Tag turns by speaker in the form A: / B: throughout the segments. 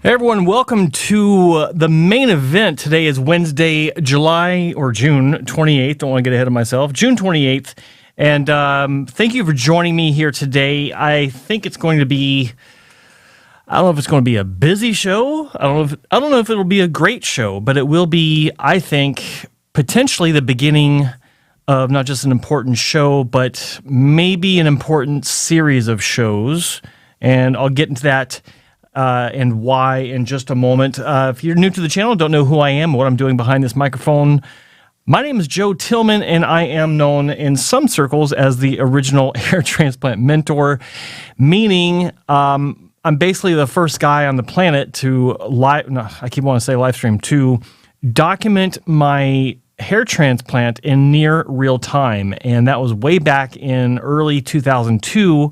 A: Hey everyone, welcome to the main event. Today is Wednesday, June 28th. Don't want to get ahead of myself. June 28th. And thank you for joining me here today. I think it's going to be, I don't know if it's going to be a busy show. I don't know if it'll be a great show, but it will be, I think, potentially the beginning of not just an important show, but maybe an important series of shows. And I'll get into that and why in just a moment. If you're new to the channel, don't know who I am, what I'm doing behind this microphone, my name is Joe Tillman, and I am known in some circles as the original hair transplant mentor, meaning I'm basically the first guy on the planet to live stream, to document my hair transplant in near real time. And that was way back in early 2002,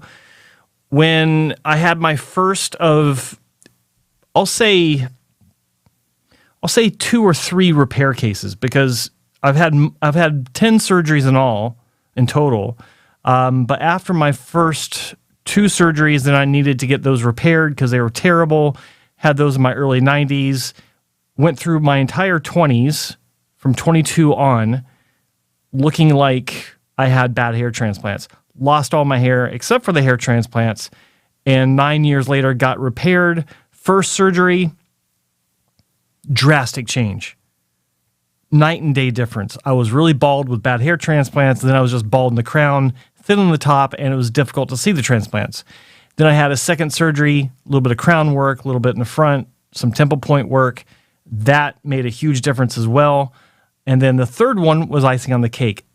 A: when I had my first of, I'll say 2 or 3 repair cases, because I've had 10 surgeries in total. But after my first 2 surgeries, then I needed to get those repaired because they were terrible. Had those in my early 90s. Went through my entire 20s, from 22 on, looking like I had bad hair transplants. Lost all my hair except for the hair transplants, and 9 years later got repaired. First surgery, drastic change. Night and day difference. I was really bald with bad hair transplants, and then I was just bald in the crown, thin on the top, and it was difficult to see the transplants. Then I had a second surgery, a little bit of crown work, a little bit in the front, some temple point work. That made a huge difference as well. And then the third one was icing on the cake.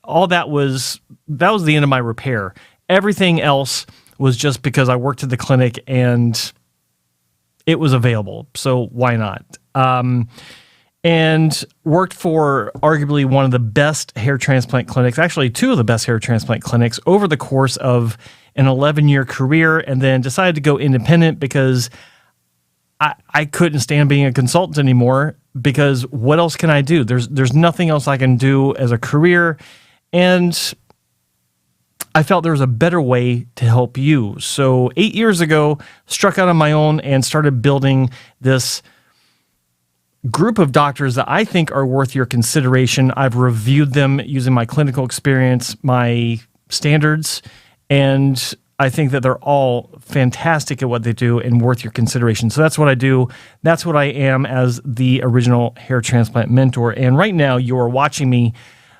A: All that was the end of my repair. Everything else was just because I worked at the clinic and it was available. So why not? And worked for arguably one of the best hair transplant clinics, actually 2 of the best hair transplant clinics over the course of an 11-year career, and then decided to go independent because I couldn't stand being a consultant anymore, because what else can I do? There's nothing else I can do as a career. And I felt there was a better way to help you. So 8 years ago, struck out on my own and started building this group of doctors that I think are worth your consideration. I've reviewed them using my clinical experience, my standards, and I think that they're all fantastic at what they do and worth your consideration. So that's what I do. That's what I am as the original hair transplant mentor. And right now you are watching me.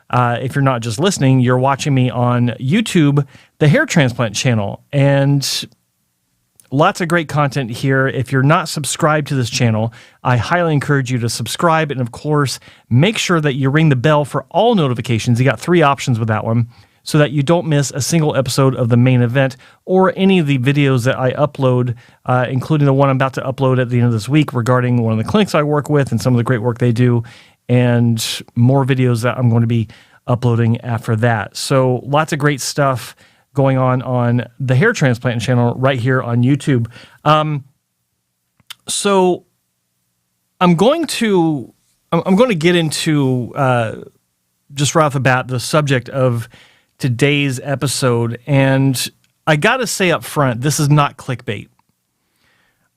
A: If you're not just listening, you're watching me on YouTube, the Hair Transplant channel, and lots of great content here. If you're not subscribed to this channel, I highly encourage you to subscribe, and of course, make sure that you ring the bell for all notifications. You got 3 options with that one, so that you don't miss a single episode of the main event or any of the videos that I upload, including the one I'm about to upload at the end of this week regarding one of the clinics I work with and some of the great work they do, and more videos that I'm going to be uploading after that. So lots of great stuff going on the Hair Transplant channel right here on YouTube. So I'm going to get into, just right off the bat, the subject of today's episode. And I got to say up front, this is not clickbait.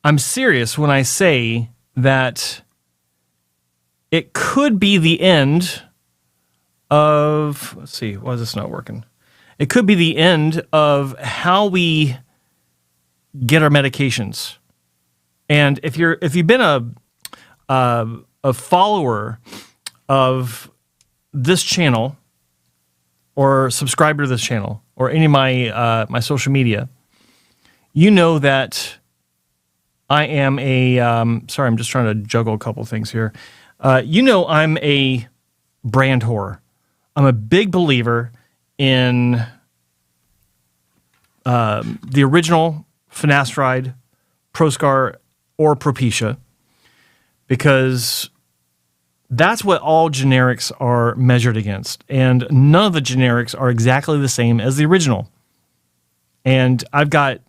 A: I'm serious when I say that it could be the end of, let's see, why is this not working? It could be the end of how we get our medications. And if you've been a follower of this channel, or subscriber to this channel, or any of my my social media, you know that I am a sorry, I'm just trying to juggle a couple things here. You know I'm a brand whore. I'm a big believer in the original finasteride, Proscar, or Propecia, because that's what all generics are measured against. And none of the generics are exactly the same as the original. And I've got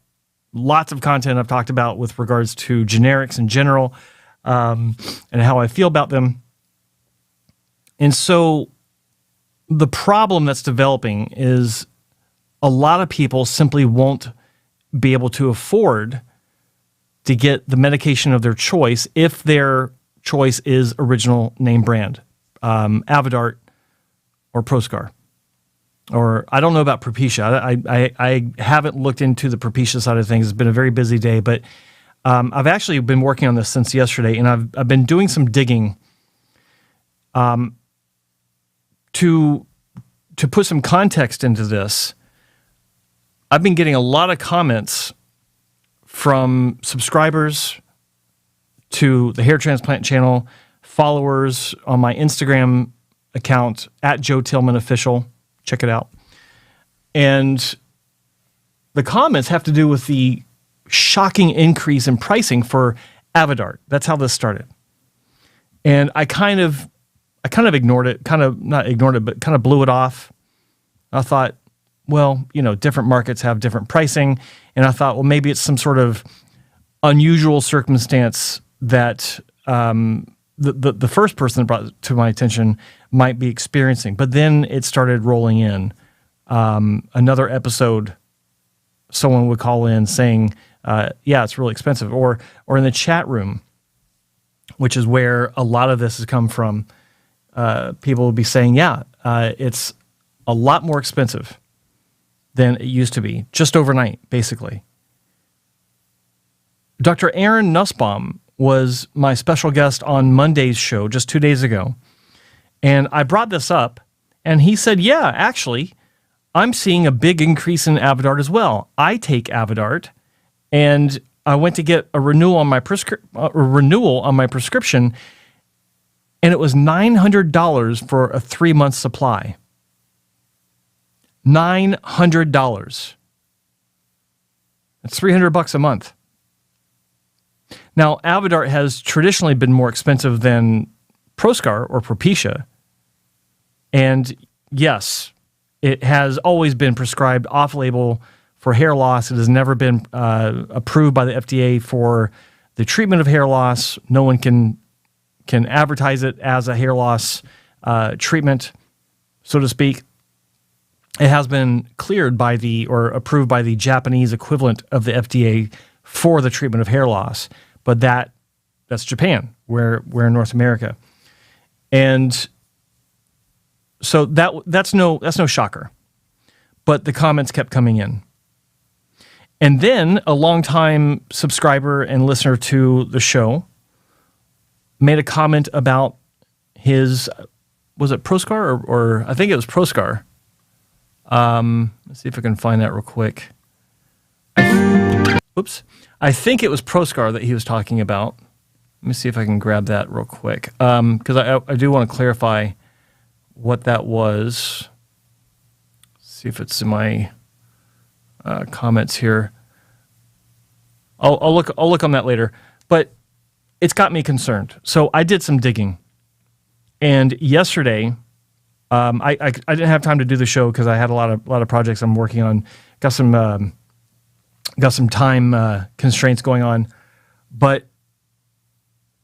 A: lots of content I've talked about with regards to generics in general, and how I feel about them. And so the problem that's developing is a lot of people simply won't be able to afford to get the medication of their choice if their choice is original name brand, Avodart or Proscar. Or I don't know about Propecia. I haven't looked into the Propecia side of things. It's been a very busy day, but I've actually been working on this since yesterday, and I've been doing some digging to put some context into this. I've been getting a lot of comments from subscribers to the Hair Transplant channel, followers on my Instagram account at Joe Tillman Official. Check it out. And the comments have to do with the shocking increase in pricing for Avodart. That's how this started. And I kind of ignored it, not ignored it, but kind of blew it off. I thought, well, different markets have different pricing. And I thought, well, maybe it's some sort of unusual circumstance that the first person that brought it to my attention might be experiencing. But then it started rolling in. Another episode, someone would call in saying, yeah, it's really expensive. Or in the chat room, which is where a lot of this has come from, people will be saying, yeah, it's a lot more expensive than it used to be, just overnight, basically. Dr. Aaron Nussbaum was my special guest on Monday's show just 2 days ago. And I brought this up, and he said, yeah, actually, I'm seeing a big increase in Avodart as well. I take Avodart, and I went to get a renewal on my prescription, and it was $900 for a 3-month supply. $900. That's $300 a month. Now, Avodart has traditionally been more expensive than Proscar or Propecia. And yes, it has always been prescribed off-label for hair loss. It has never been approved by the FDA for the treatment of hair loss. No one can advertise it as a hair loss treatment, so to speak. It has been cleared or approved by the Japanese equivalent of the FDA for the treatment of hair loss. But that's Japan. We're in North America. And so that's no shocker. But the comments kept coming in. And then a longtime subscriber and listener to the show made a comment about was it Proscar or I think it was Proscar. Let's see if I can find that real quick. I think it was Proscar that he was talking about. Let me see if I can grab that real quick. Because I do want to clarify what that was. See if it's in my comments here. I'll look on that later. But it's got me concerned. So I did some digging. And yesterday, I didn't have time to do the show because I had a lot of projects I'm working on. Got some time constraints going on, but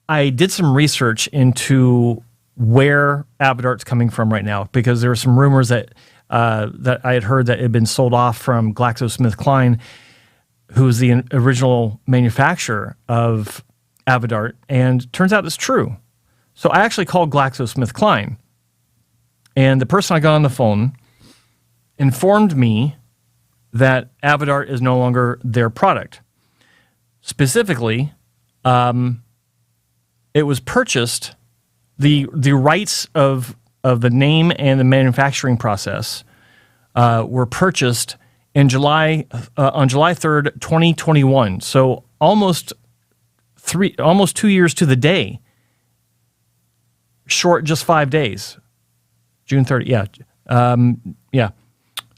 A: I did some research into where Avodart's coming from right now because there were some rumors that I had heard that it had been sold off from GlaxoSmithKline, who's the original manufacturer of Avodart, and turns out it's true. So I actually called GlaxoSmithKline, and the person I got on the phone informed me that Avodart is no longer their product. Specifically, it was purchased, the rights of the name and the manufacturing process were purchased in on July 3rd, 2021. So almost 2 years to the day. Short just 5 days. June 30th, yeah.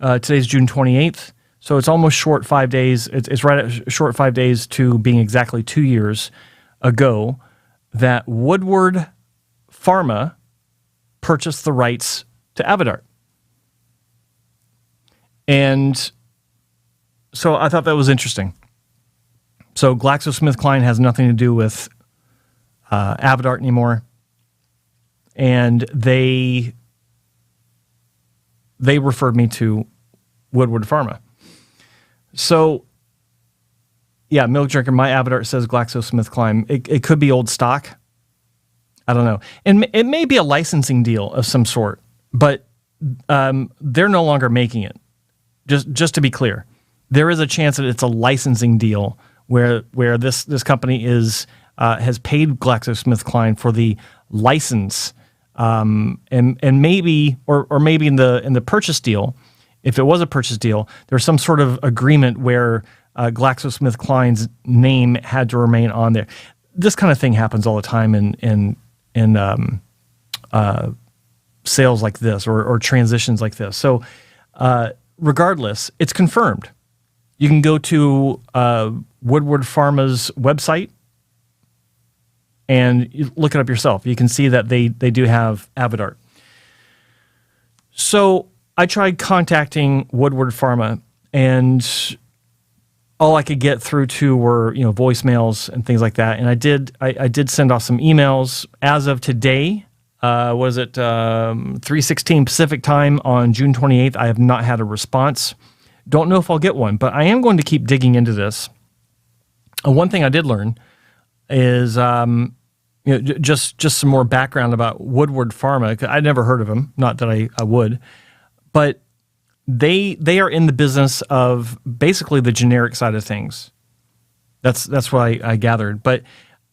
A: Today's June 28th. So it's almost short 5 days. It's right at short 5 days to being exactly 2 years ago that Woodward Pharma purchased the rights to Avodart. And so I thought that was interesting. So GlaxoSmithKline has nothing to do with Avodart anymore. And they referred me to Woodward Pharma. So Yeah, Milk Drinker, my Avodart says GlaxoSmithKline. It could be old stock. I don't know. And it may be a licensing deal of some sort, but they're no longer making it. Just to be clear, there is a chance that it's a licensing deal where this company has paid GlaxoSmithKline for the license, and maybe or maybe in the purchase deal, if it was a purchase deal, there's some sort of agreement where GlaxoSmithKline's name had to remain on there. This kind of thing happens all the time in sales like this or transitions like this. So regardless, it's confirmed. You can go to Woodward Pharma's website and you look it up yourself. You can see that they do have Avodart. So I tried contacting Woodward Pharma, and all I could get through to were voicemails and things like that. And I did send off some emails. As of today, was it 3:16 Pacific time on June 28th? I have not had a response. Don't know if I'll get one, but I am going to keep digging into this. One thing I did learn is just some more background about Woodward Pharma. I'd never heard of them, not that I would, but they are in the business of basically the generic side of things. That's what I gathered. But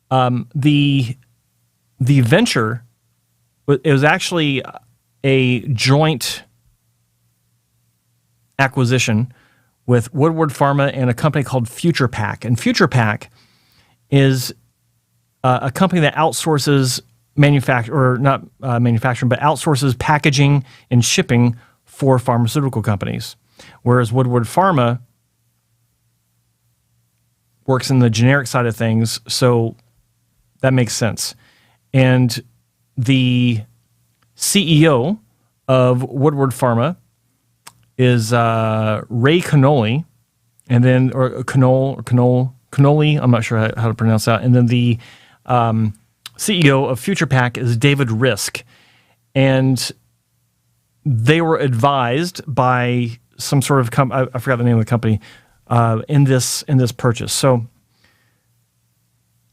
A: the venture, it was actually a joint acquisition with Woodward Pharma and a company called Future Pak. And Future Pak is a company that outsources outsources packaging and shipping for pharmaceutical companies, whereas Woodward Pharma works in the generic side of things, so that makes sense. And the CEO of Woodward Pharma is Ray Canoli, and then Canoli, I'm not sure how to pronounce that. And then the CEO of Future Pak is David Risk, and they were advised by some sort of I forgot the name of the company in this purchase. So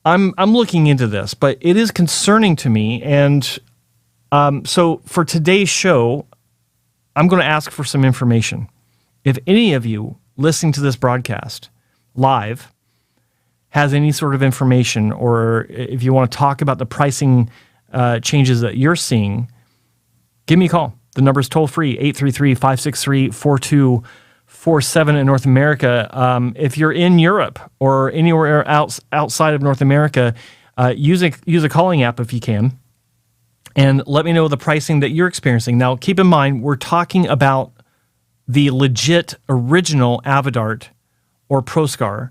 A: I'm looking into this, but it is concerning to me. And so for today's show, I'm going to ask for some information. If any of you listening to this broadcast live has any sort of information, or if you want to talk about the pricing changes that you're seeing, give me a call. The number is toll-free, 833-563-4247 in North America. If you're in Europe or anywhere outside of North America, use a calling app if you can, and let me know the pricing that you're experiencing. Now, keep in mind, we're talking about the legit original Avodart or Proscar.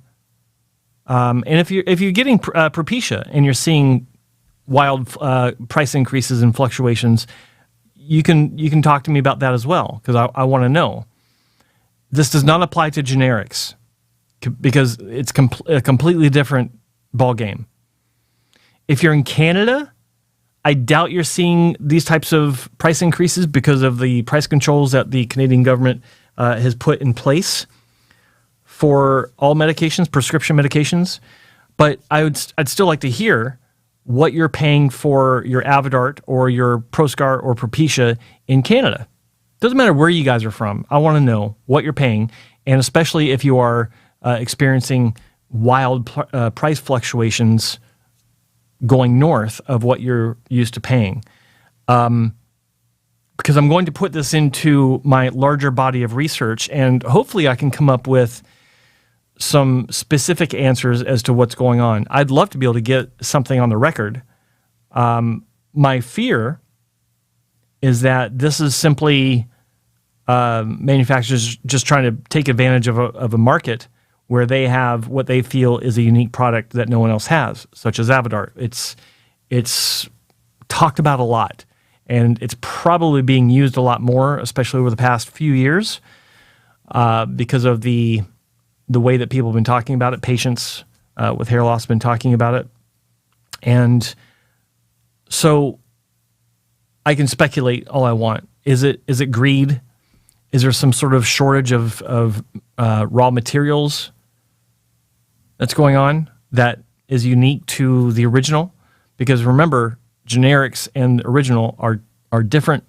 A: And if you're getting Propecia and you're seeing wild price increases and fluctuations, you can talk to me about that as well, because I want to know. This does not apply to generics because it's a completely different ballgame. If you're in Canada, I doubt you're seeing these types of price increases because of the price controls that the Canadian government has put in place for all medications, prescription medications. But I'd still like to hear what you're paying for your Avodart or your Proscar or Propecia in Canada. Doesn't matter where you guys are from. I want to know what you're paying, and especially if you are experiencing wild price fluctuations going north of what you're used to paying. Because I'm going to put this into my larger body of research, and hopefully I can come up with some specific answers as to what's going on. I'd love to be able to get something on the record. My fear is that this is simply manufacturers just trying to take advantage of a market where they have what they feel is a unique product that no one else has, such as Avodart. It's talked about a lot, and it's probably being used a lot more, especially over the past few years, because of the way that people have been talking about it. Patients with hair loss have been talking about it. And so I can speculate all I want. Is it greed? Is there some sort of shortage of raw materials? that's going on that is unique to the original? Because remember, generics and original are different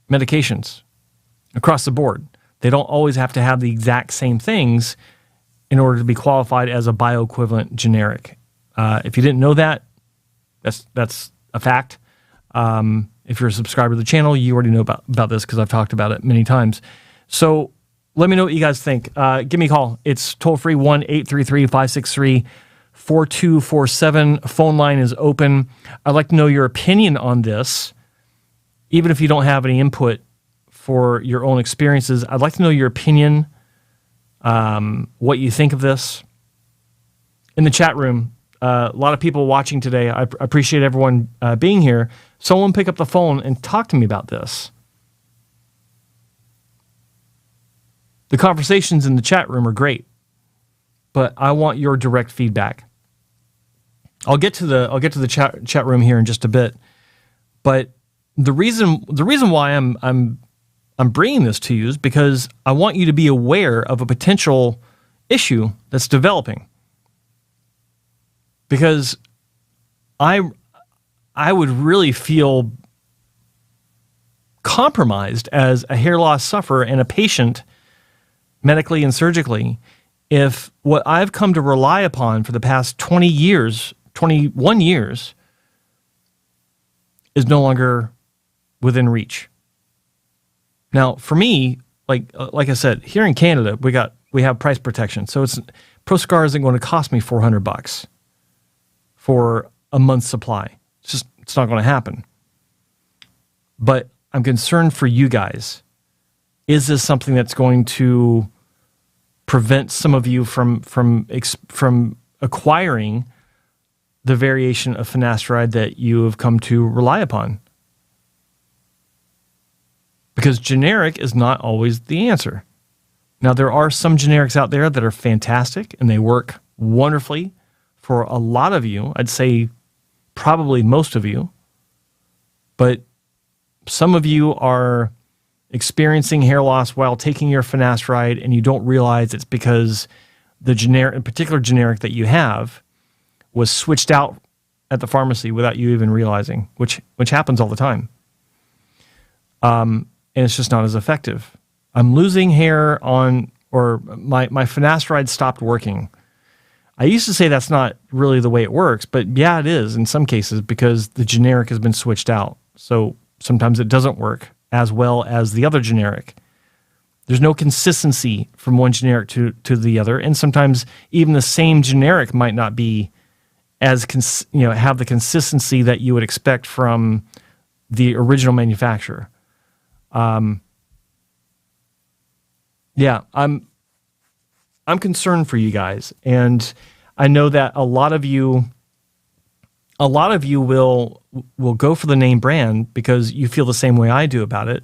A: medications across the board. They don't always have to have the exact same things in order to be qualified as a bioequivalent generic. If you didn't know that, that's a fact. If you're a subscriber to the channel, you already know about this because I've talked about it many times. So let me know what you guys think. Give me a call. It's toll-free 1-833-563-4247. Phone line is open. I'd like to know your opinion on this. Even if you don't have any input for your own experiences, I'd like to know your opinion, what you think of this. In the chat room, a lot of people watching today. I appreciate everyone being here. Someone pick up the phone and talk to me about this. The conversations in the chat room are great, but I want your direct feedback. I'll get to the chat room here in just a bit, but the reason why I'm bringing this to you is because I want you to be aware of a potential issue that's developing. Because I would really feel compromised as a hair loss sufferer and a patient, medically and surgically, if what I've come to rely upon for the past 21 years, is no longer within reach. Now, for me, like I said, here in Canada, we have price protection, so Proscar isn't going to cost me $400 for a month's supply. It's not going to happen. But I'm concerned for you guys. Is this something that's going to prevent some of you from acquiring the variation of finasteride that you have come to rely upon? Because generic is not always the answer. Now, there are some generics out there that are fantastic and they work wonderfully for a lot of you. I'd say probably most of you. But some of you are experiencing hair loss while taking your finasteride and you don't realize it's because the particular generic that you have was switched out at the pharmacy without you even realizing, which happens all the time. And it's just not as effective. I'm losing hair my finasteride stopped working. I used to say that's not really the way it works, but yeah, it is in some cases because the generic has been switched out. So sometimes it doesn't work as well as the other generic. There's no consistency from one generic to the other, and sometimes even the same generic might not be as have the consistency that you would expect from the original manufacturer. Yeah, I'm concerned for you guys, and I know that a lot of you will go for the name brand because you feel the same way I do about it,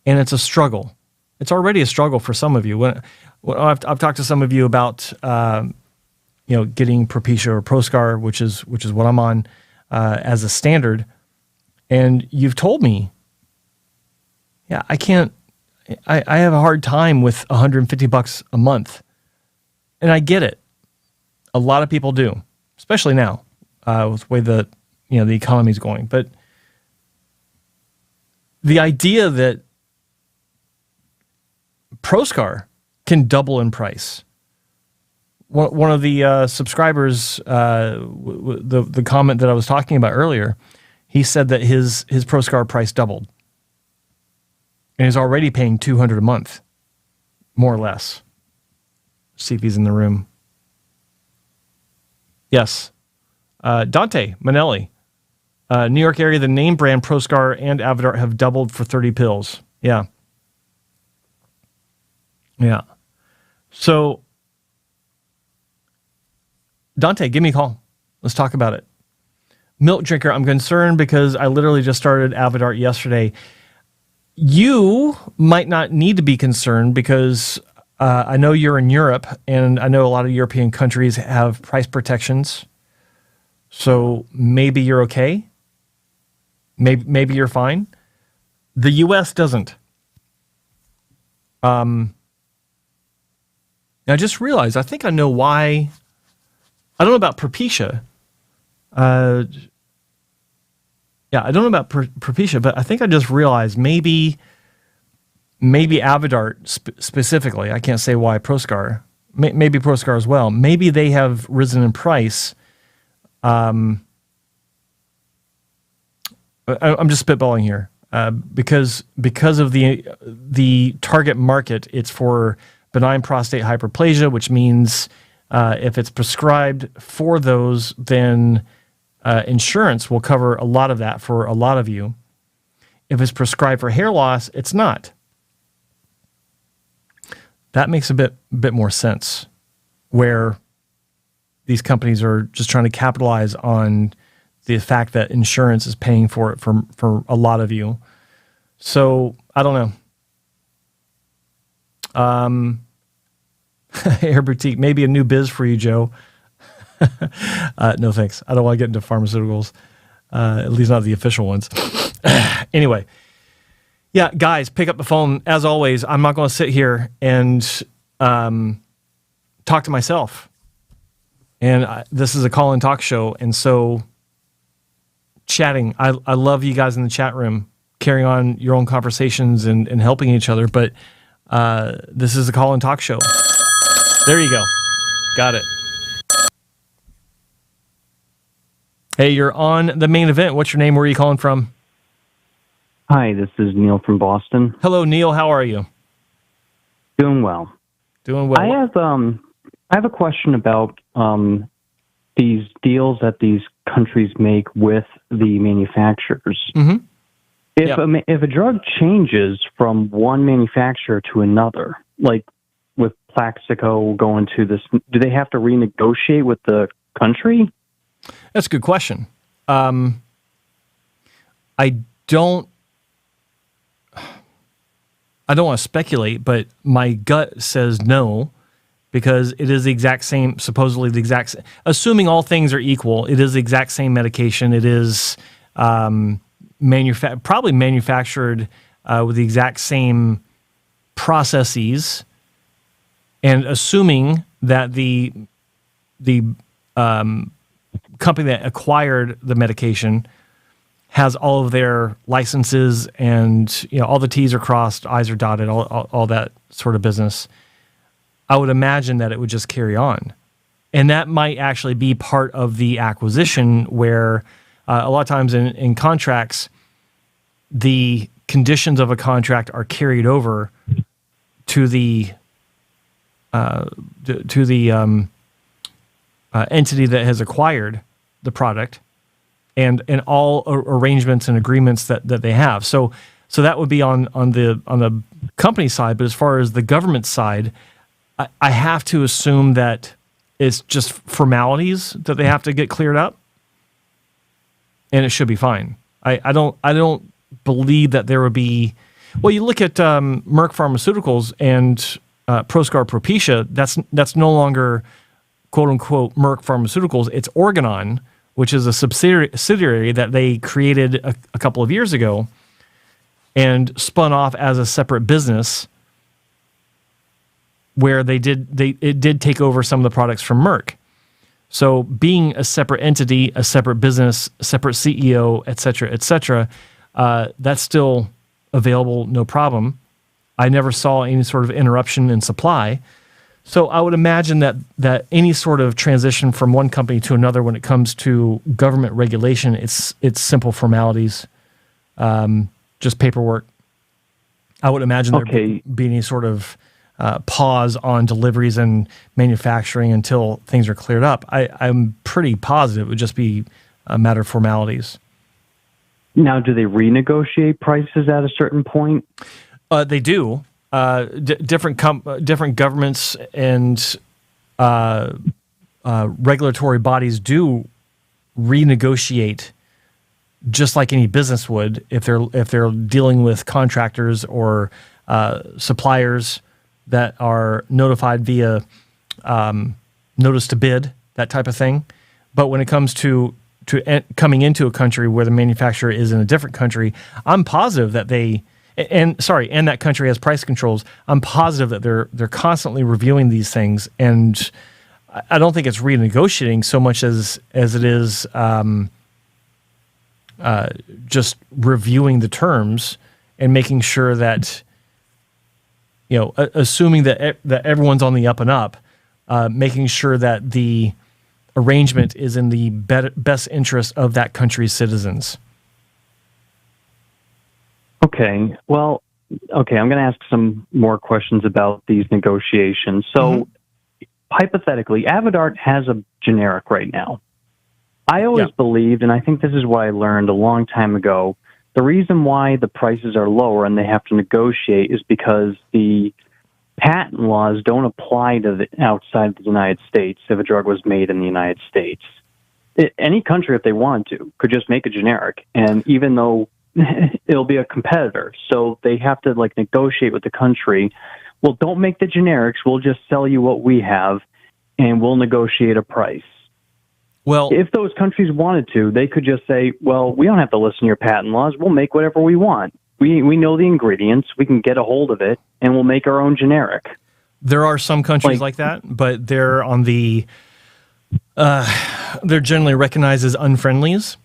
A: and it's a struggle. It's already a struggle for some of you. When I've talked to some of you about getting Propecia or Proscar, which is what I'm on as a standard, and you've told me, yeah, I can't. I have a hard time with $150 a month, and I get it. A lot of people do, especially now with the way the economy is going. But the idea that Proscar can double in price. One of the subscribers, the comment that I was talking about earlier, he said that his Proscar price doubled. And he's already paying $200 a month, more or less. See if he's in the room. Yes. Dante Manelli. New York area, the name brand Proscar and Avodart have doubled for 30 pills. Yeah. Yeah. So, Dante, give me a call. Let's talk about it. Milk drinker, I'm concerned because I literally just started Avodart yesterday. You might not need to be concerned because I know you're in Europe, and I know a lot of European countries have price protections. So maybe you're okay. Maybe you're fine. The U.S. doesn't. I just realized, I think I know why I don't know about Propecia. Yeah, I don't know about Propecia, but I think I just realized maybe Avodart specifically. I can't say why Proscar. Maybe Proscar as well. Maybe they have risen in price. I'm just spitballing here because of the target market. It's for benign prostate hyperplasia, which means if it's prescribed for those, then insurance will cover a lot of that for a lot of you. If it's prescribed for hair loss, it's not. That makes a bit more sense, where these companies are just trying to capitalize on the fact that insurance is paying for it for a lot of you. So I don't know. Hair boutique, maybe a new biz for you, Joe. No thanks. I don't want to get into pharmaceuticals, at least not the official ones. Anyway, yeah, guys, pick up the phone. As always, I'm not going to sit here and talk to myself. And this is a call-in talk show, and so chatting. I love you guys in the chat room, carrying on your own conversations and helping each other, but this is a call-in talk show. There you go. Got it. Hey, you're on the main event. What's your name? Where are you calling from?
B: Hi, this is Neil from Boston.
A: Hello, Neil. How are you?
B: Doing well.
A: Doing well.
B: I have a question about these deals that these countries make with the manufacturers.
A: Mm-hmm.
B: If a drug changes from one manufacturer to another, like with Plaxico going to this, do they have to renegotiate with the country?
A: That's a good question. I don't want to speculate, but my gut says no, because it is the exact same, supposedly the exact same, assuming all things are equal, it is the exact same medication. It is probably manufactured with the exact same processes, and assuming that the company that acquired the medication has all of their licenses, and all the T's are crossed, I's are dotted, all that sort of business, I would imagine that it would just carry on. And that might actually be part of the acquisition, where a lot of times in contracts, the conditions of a contract are carried over to the entity that has acquired the product, and all arrangements and agreements that they have. So that would be on the company side. But as far as the government side, I have to assume that it's just formalities that they have to get cleared up, and it should be fine. I don't believe that there would be. Well, you look at Merck Pharmaceuticals and Proscar Propecia. That's no longer quote unquote Merck Pharmaceuticals. It's Organon, which is a subsidiary that they created a couple of years ago and spun off as a separate business, where it did take over some of the products from Merck. So being a separate entity, a separate business, separate CEO, et cetera, that's still available, no problem. I never saw any sort of interruption in supply. So I would imagine that any sort of transition from one company to another, when it comes to government regulation, it's simple formalities, just paperwork. I would imagine there be any sort of pause on deliveries and manufacturing until things are cleared up. I'm pretty positive it would just be a matter of formalities.
B: Now, do they renegotiate prices at a certain point?
A: They do. Different governments and regulatory bodies do renegotiate, just like any business would, if they're dealing with contractors or suppliers that are notified via notice to bid, that type of thing. But when it comes to coming into a country where the manufacturer is in a different country, I'm positive that and that country has price controls. I'm positive that they're constantly reviewing these things and I don't think it's renegotiating so much as it is just reviewing the terms and making sure that, assuming that everyone's on the up and up, making sure that the arrangement is in the best interest of that country's citizens.
B: Okay. Well, I'm going to ask some more questions about these negotiations. So, hypothetically, Avodart has a generic right now. I always believed, and I think this is what I learned a long time ago, the reason why the prices are lower and they have to negotiate is because the patent laws don't apply to the outside the United States if a drug was made in the United States. Any country, if they wanted to, could just make a generic, and even though it'll be a competitor, so they have to negotiate with the country. Well, don't make the generics. We'll just sell you what we have, and we'll negotiate a price. Well, if those countries wanted to, they could just say, well, we don't have to listen to your patent laws. We'll make whatever we want. We know the ingredients. We can get a hold of it, and we'll make our own generic.
A: There are some countries like that, but they're on the they're generally recognized as unfriendlies.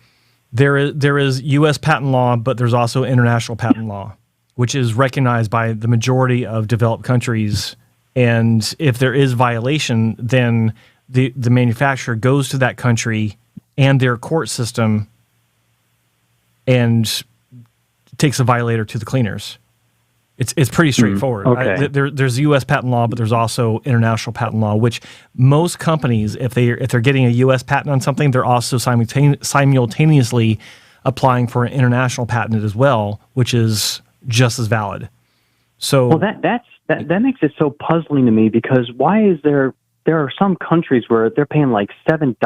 A: There is U.S. patent law, but there's also international patent law, which is recognized by the majority of developed countries. And if there is violation, then the manufacturer goes to that country and their court system and takes a violator to the cleaners. It's pretty straightforward.
B: Okay.
A: There's U.S. patent law, but there's also international patent law, which most companies, if they're getting a U.S. patent on something, they're also simultaneously applying for an international patent as well, which is just as valid. So, well,
B: that makes it so puzzling to me, because why is there are some countries where they're paying like $7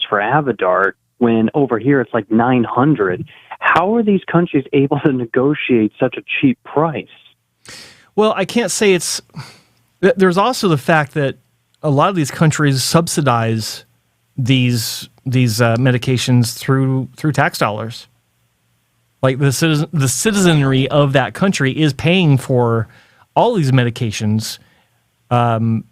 B: for Avodart when over here it's like $900. How are these countries able to negotiate such a cheap price?
A: Well, I can't say it's. There's also the fact that a lot of these countries subsidize these medications through tax dollars. Like the citizenry of that country is paying for all these medications, paying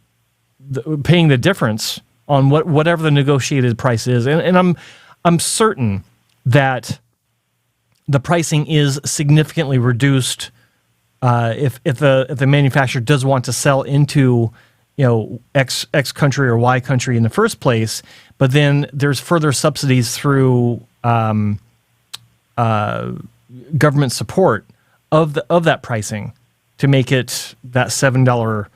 A: the difference on whatever the negotiated price is, and I'm certain that the pricing is significantly reduced if the manufacturer does want to sell into X country or Y country in the first place, but then there's further subsidies through government support of that pricing to make it that $7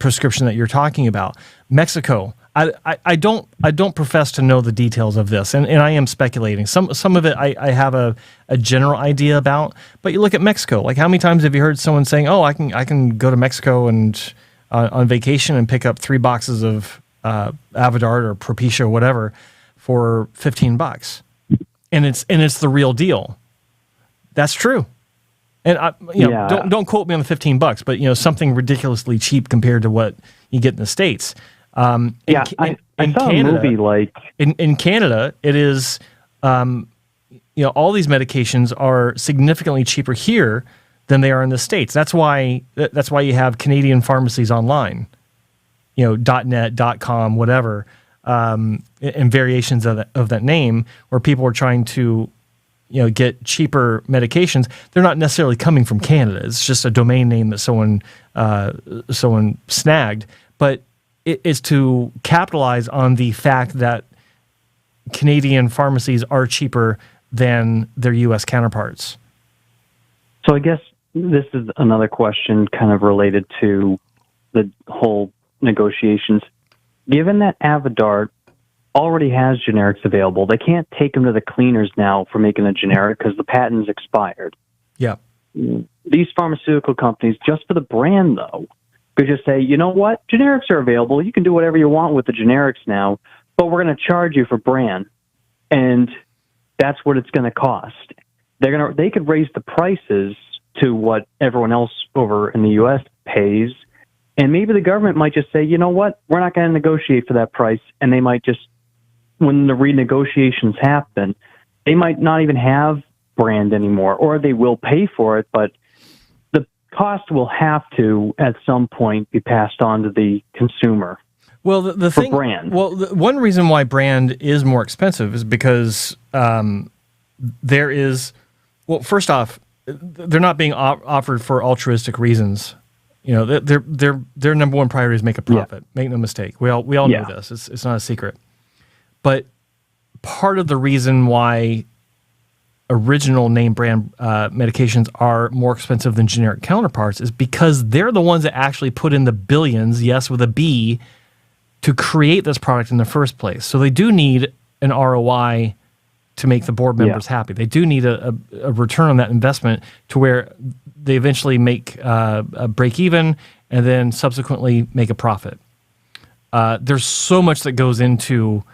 A: prescription that you're talking about. Mexico, I don't profess to know the details of this, and I am speculating. Some of it I have a general idea about, but you look at Mexico. Like, how many times have you heard someone saying, "Oh, I can go to Mexico and on vacation and pick up 3 boxes of Avodart or Propecia or whatever for $15," and it's the real deal. That's true. And don't quote me on the $15, but something ridiculously cheap compared to what you get in the States.
B: I saw Canada, a movie like
A: in Canada, it is all these medications are significantly cheaper here than they are in the States. That's why you have Canadian pharmacies online, .net, .com, whatever, and variations of that name, where people are trying to get cheaper medications. They're not necessarily coming from Canada. It's just a domain name that someone snagged, but it is to capitalize on the fact that Canadian pharmacies are cheaper than their U.S. counterparts.
B: So I guess this is another question kind of related to the whole negotiations. Given that Avodart already has generics available, they can't take them to the cleaners now for making a generic because the patent's expired.
A: Yeah.
B: These pharmaceutical companies, just for the brand, though, could just say, you know what, generics are available. You can do whatever you want with the generics now, but we're going to charge you for brand, and that's what it's going to cost. They could raise the prices to what everyone else over in the U.S. pays, and maybe the government might just say, you know what, we're not going to negotiate for that price, and they might just, when the renegotiations happen, they might not even have brand anymore, or they will pay for it, but the cost will have to, at some point, be passed on to the consumer.
A: Well, the
B: for
A: thing,
B: brand?
A: well, one reason why brand is more expensive is because there is, well, first off, they're not being offered for altruistic reasons. You know, their number one priority is make a profit. Make no mistake. We all know this. It's not a secret. But part of the reason why original name brand medications are more expensive than generic counterparts is because they're the ones that actually put in the billions, yes, with a B, to create this product in the first place. So they do need an ROI to make the board members happy. They do need a return on that investment to where they eventually make a break even and then subsequently make a profit. There's so much that goes into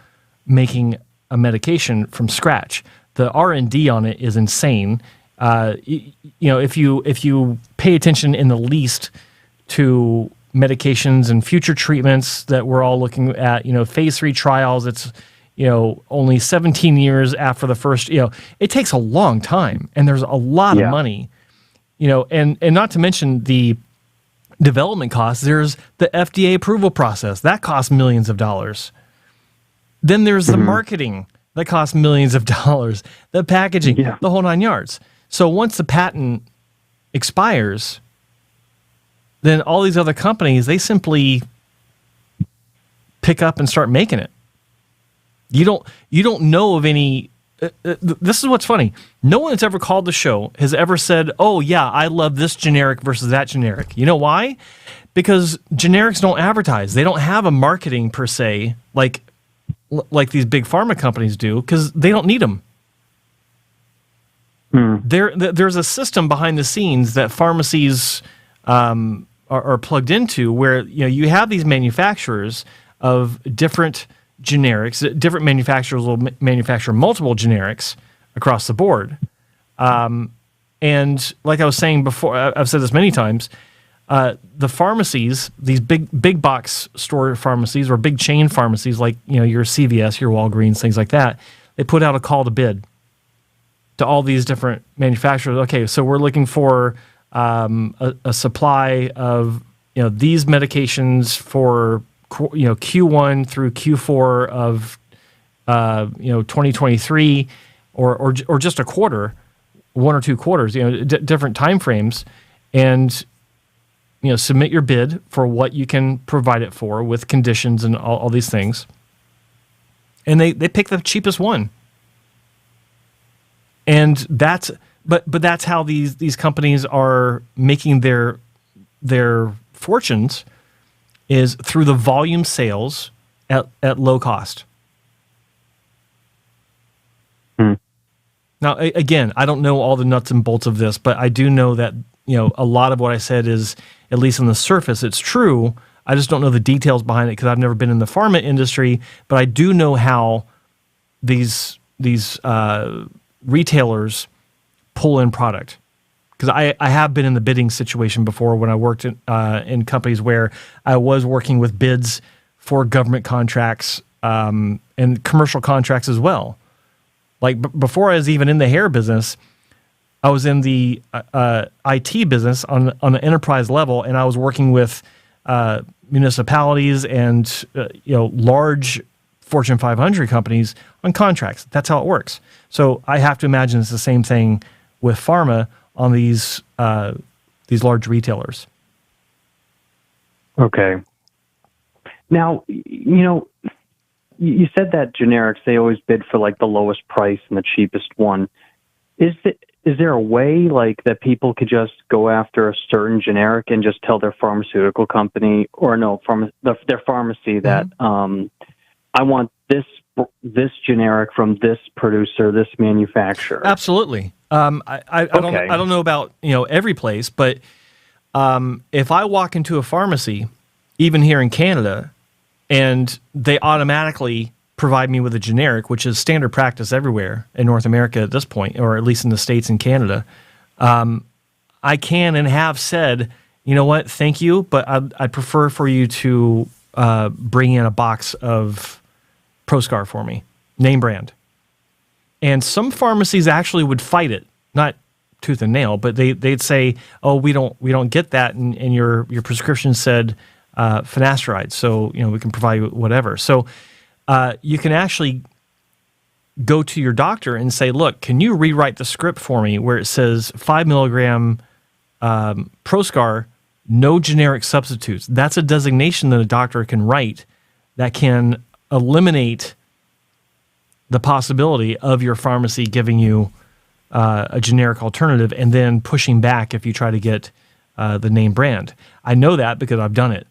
A: making a medication from scratch. The R&D on it is insane. You know, if you pay attention in the least to medications and future treatments that we're all looking at, you know, phase 3 trials, it's, you know, only 17 years after the first, you know, it takes a long time and there's a lot of money, you know, and not to mention the development costs. There's the FDA approval process that costs millions of dollars. Then there's the marketing that costs millions of dollars, the packaging, the whole 9 yards. So once the patent expires, then all these other companies, they simply pick up and start making it. You don't know of any. This is what's funny. No one that's ever called the show has ever said, "Oh yeah, I love this generic versus that generic." You know why? Because generics don't advertise. They don't have a marketing per se like these big pharma companies do, because they don't need them. There's a system behind the scenes that pharmacies are plugged into, where you have these manufacturers of different generics. Different manufacturers will manufacture multiple generics across the board. And like I was saying before, I've said this many times, the pharmacies, these big box store pharmacies or big chain pharmacies like your CVS, your Walgreens, things like that, they put out a call to bid to all these different manufacturers. Okay, so we're looking for a supply of these medications for Q1 through Q4 of 2023, or just a quarter, 1 or 2 quarters, different time frames, and submit your bid for what you can provide it for with conditions and all these things, and they pick the cheapest one. And that's but that's how these companies are making their fortunes, is through the volume sales at low cost. Now, again, I don't know all the nuts and bolts of this, but I do know that a lot of what I said is, at least on the surface, it's true. I just don't know the details behind it because I've never been in the pharma industry. But I do know how these retailers pull in product, because I have been in the bidding situation before when I worked in companies where I was working with bids for government contracts and commercial contracts as well. Like before I was even in the hair business, I was in the IT business on an enterprise level, and I was working with municipalities and large Fortune 500 companies on contracts. That's how it works. So I have to imagine it's the same thing with pharma on these large retailers.
B: Okay. Now, you said that generics, they always bid for like the lowest price and the cheapest one. Is there a way like that people could just go after a certain generic and just tell their pharmaceutical company, or their pharmacy that I want this generic from this producer, this manufacturer?
A: Absolutely. I don't know about every place, but if I walk into a pharmacy, even here in Canada, and they automatically provide me with a generic, which is standard practice everywhere in North America at this point, or at least in the States and Canada, I can and have said, you know what, thank you, but I'd prefer for you to bring in a box of Proscar for me, name brand. And some pharmacies actually would fight it, not tooth and nail, but they'd say, oh, we don't get that, and your prescription said finasteride. So, we can provide you whatever. So you can actually go to your doctor and say, look, can you rewrite the script for me where it says 5 milligram Proscar, no generic substitutes? That's a designation that a doctor can write that can eliminate the possibility of your pharmacy giving you a generic alternative and then pushing back if you try to get the name brand. I know that because I've done it.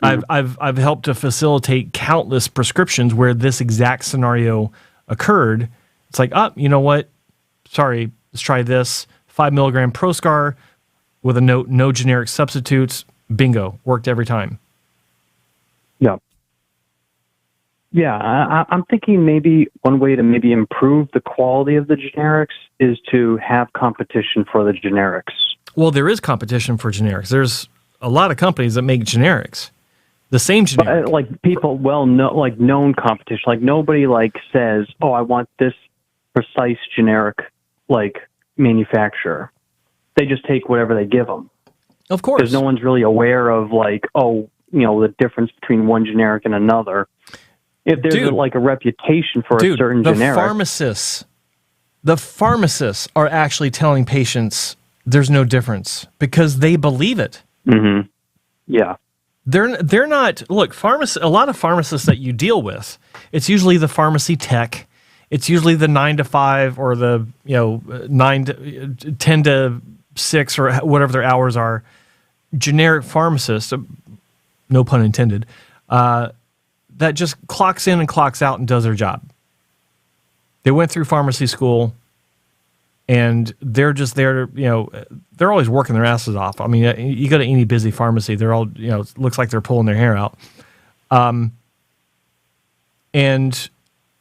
A: I've helped to facilitate countless prescriptions where this exact scenario occurred. It's like, you know what? Sorry, let's try this 5 milligram Proscar with a note, no generic substitutes. Bingo, worked every time.
B: Yeah. Yeah, I'm thinking maybe one way to maybe improve the quality of the generics is to have competition for the generics.
A: Well, there is competition for generics. There's a lot of companies that make generics. The same generic.
B: But, like people known competition. Like nobody says, "Oh, I want this precise generic manufacturer." They just take whatever they give them.
A: Of course,
B: because no one's really aware of the difference between one generic and another. If there's a reputation for a certain generic,
A: the pharmacists are actually telling patients there's no difference because they believe it.
B: Mm-hmm. Yeah.
A: They're not, look, a lot of pharmacists that you deal with, it's usually the pharmacy tech. It's usually the 9 to 5 or the 10 to 6 or whatever their hours are. Generic pharmacists, no pun intended, that just clocks in and clocks out and does their job. They went through pharmacy school and they're just there to, they're always working their asses off. I mean, you go to any busy pharmacy, they're all, it looks like they're pulling their hair out. And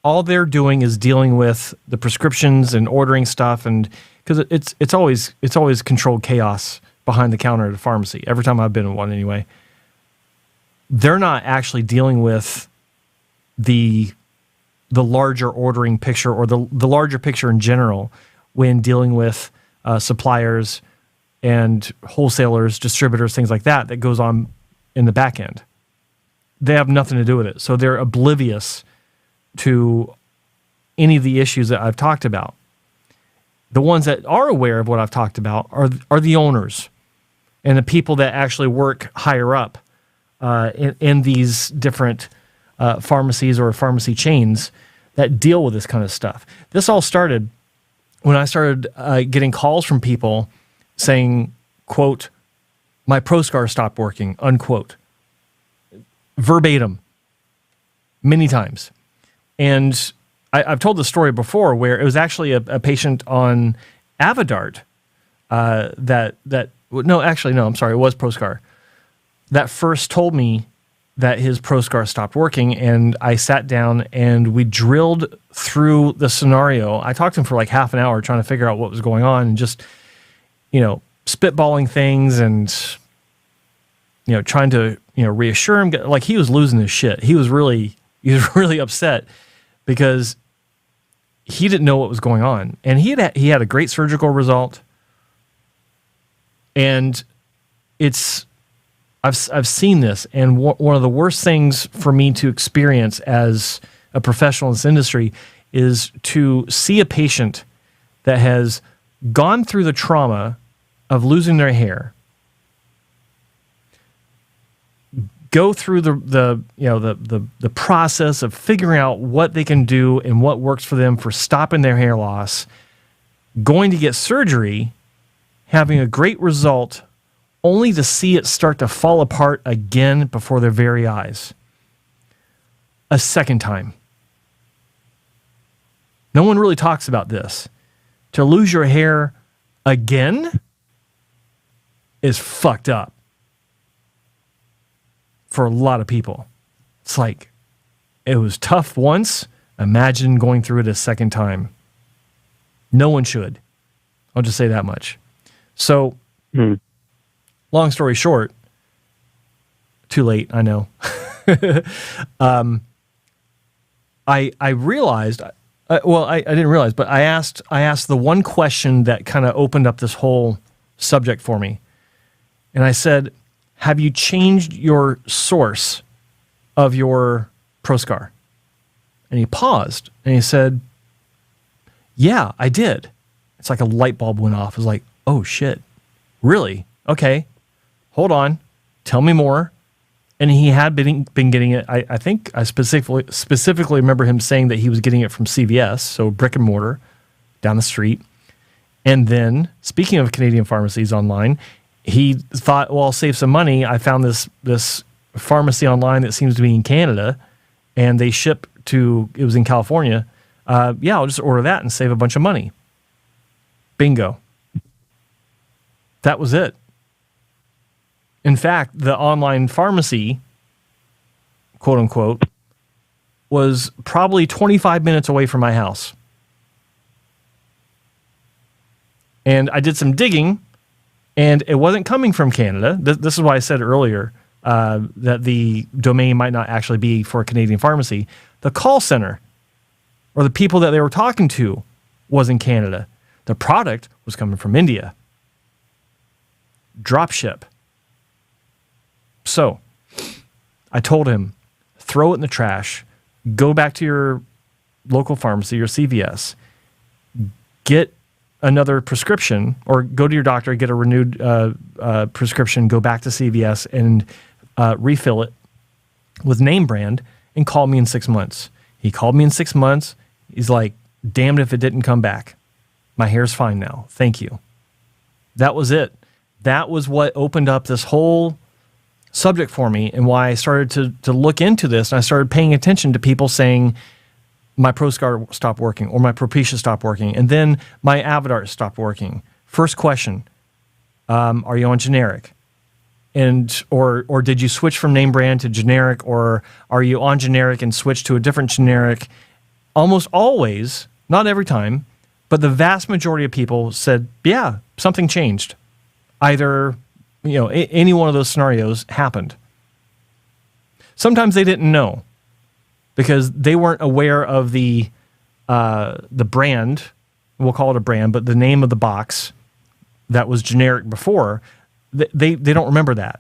A: all they're doing is dealing with the prescriptions and ordering stuff. And because it's always controlled chaos behind the counter at a pharmacy. Every time I've been in one anyway. They're not actually dealing with the larger ordering picture or the larger picture in general when dealing with suppliers and wholesalers, distributors, things like that goes on in the back end. They have nothing to do with it. So they're oblivious to any of the issues that I've talked about. The ones that are aware of what I've talked about are the owners and the people that actually work higher up in these different pharmacies or pharmacy chains that deal with this kind of stuff. This all started when I started getting calls from people saying, quote, my Proscar stopped working, unquote. Verbatim. Many times. And I've told this story before where it was actually a patient on Avodart it was Proscar, that first told me that his Proscar stopped working, and I sat down and we drilled through the scenario. I talked to him for like half an hour trying to figure out what was going on and just, spitballing things and, trying to, reassure him. Like he was losing his shit. He was really upset because he didn't know what was going on. And he had a great surgical result. And I've seen this, and one of the worst things for me to experience as a professional in this industry is to see a patient that has gone through the trauma of losing their hair, go through the process of figuring out what they can do and what works for them for stopping their hair loss, going to get surgery, having a great result, only to see it start to fall apart again before their very eyes. A second time. No one really talks about this. To lose your hair again is fucked up for a lot of people. It's like, it was tough once. Imagine going through it a second time. No one should. I'll just say that much. So, long story short, too late, I know. I realized, I didn't realize, but I asked the one question that kind of opened up this whole subject for me. And I said, have you changed your source of your Proscar? And he paused and he said, yeah, I did. It's like a light bulb went off. It was like, oh shit, really? Okay, hold on, tell me more. And he had been getting it. I think I specifically remember him saying that he was getting it from CVS, so brick and mortar, down the street. And then, speaking of Canadian pharmacies online, he thought, well, I'll save some money. I found this pharmacy online that seems to be in Canada, and they ship to, it was in California. Yeah, I'll just order that and save a bunch of money. Bingo. That was it. In fact, the online pharmacy, quote unquote, was probably 25 minutes away from my house. And I did some digging, and it wasn't coming from Canada. This is why I said earlier that the domain might not actually be for a Canadian pharmacy. The call center, or the people that they were talking to, was in Canada. The product was coming from India. Drop ship. So I told him, throw it in the trash, go back to your local pharmacy, your CVS, get another prescription, or go to your doctor, get a renewed prescription, go back to CVS and refill it with name brand, and call me in 6 months. He called me in 6 months. He's like, damned if it didn't come back. My hair's fine now. Thank you. That was it. That was what opened up this whole subject for me, and why I started to look into this, and I started paying attention to people saying my Proscar stopped working, or my Propecia stopped working, and then my Avodart stopped working. First question, are you on generic? And or did you switch from name brand to generic, or are you on generic and switch to a different generic? Almost always, not every time, but the vast majority of people said, yeah, something changed. Either, any one of those scenarios happened. Sometimes they didn't know because they weren't aware of the brand. We'll call it a brand, but the name of the box that was generic before, they don't remember that.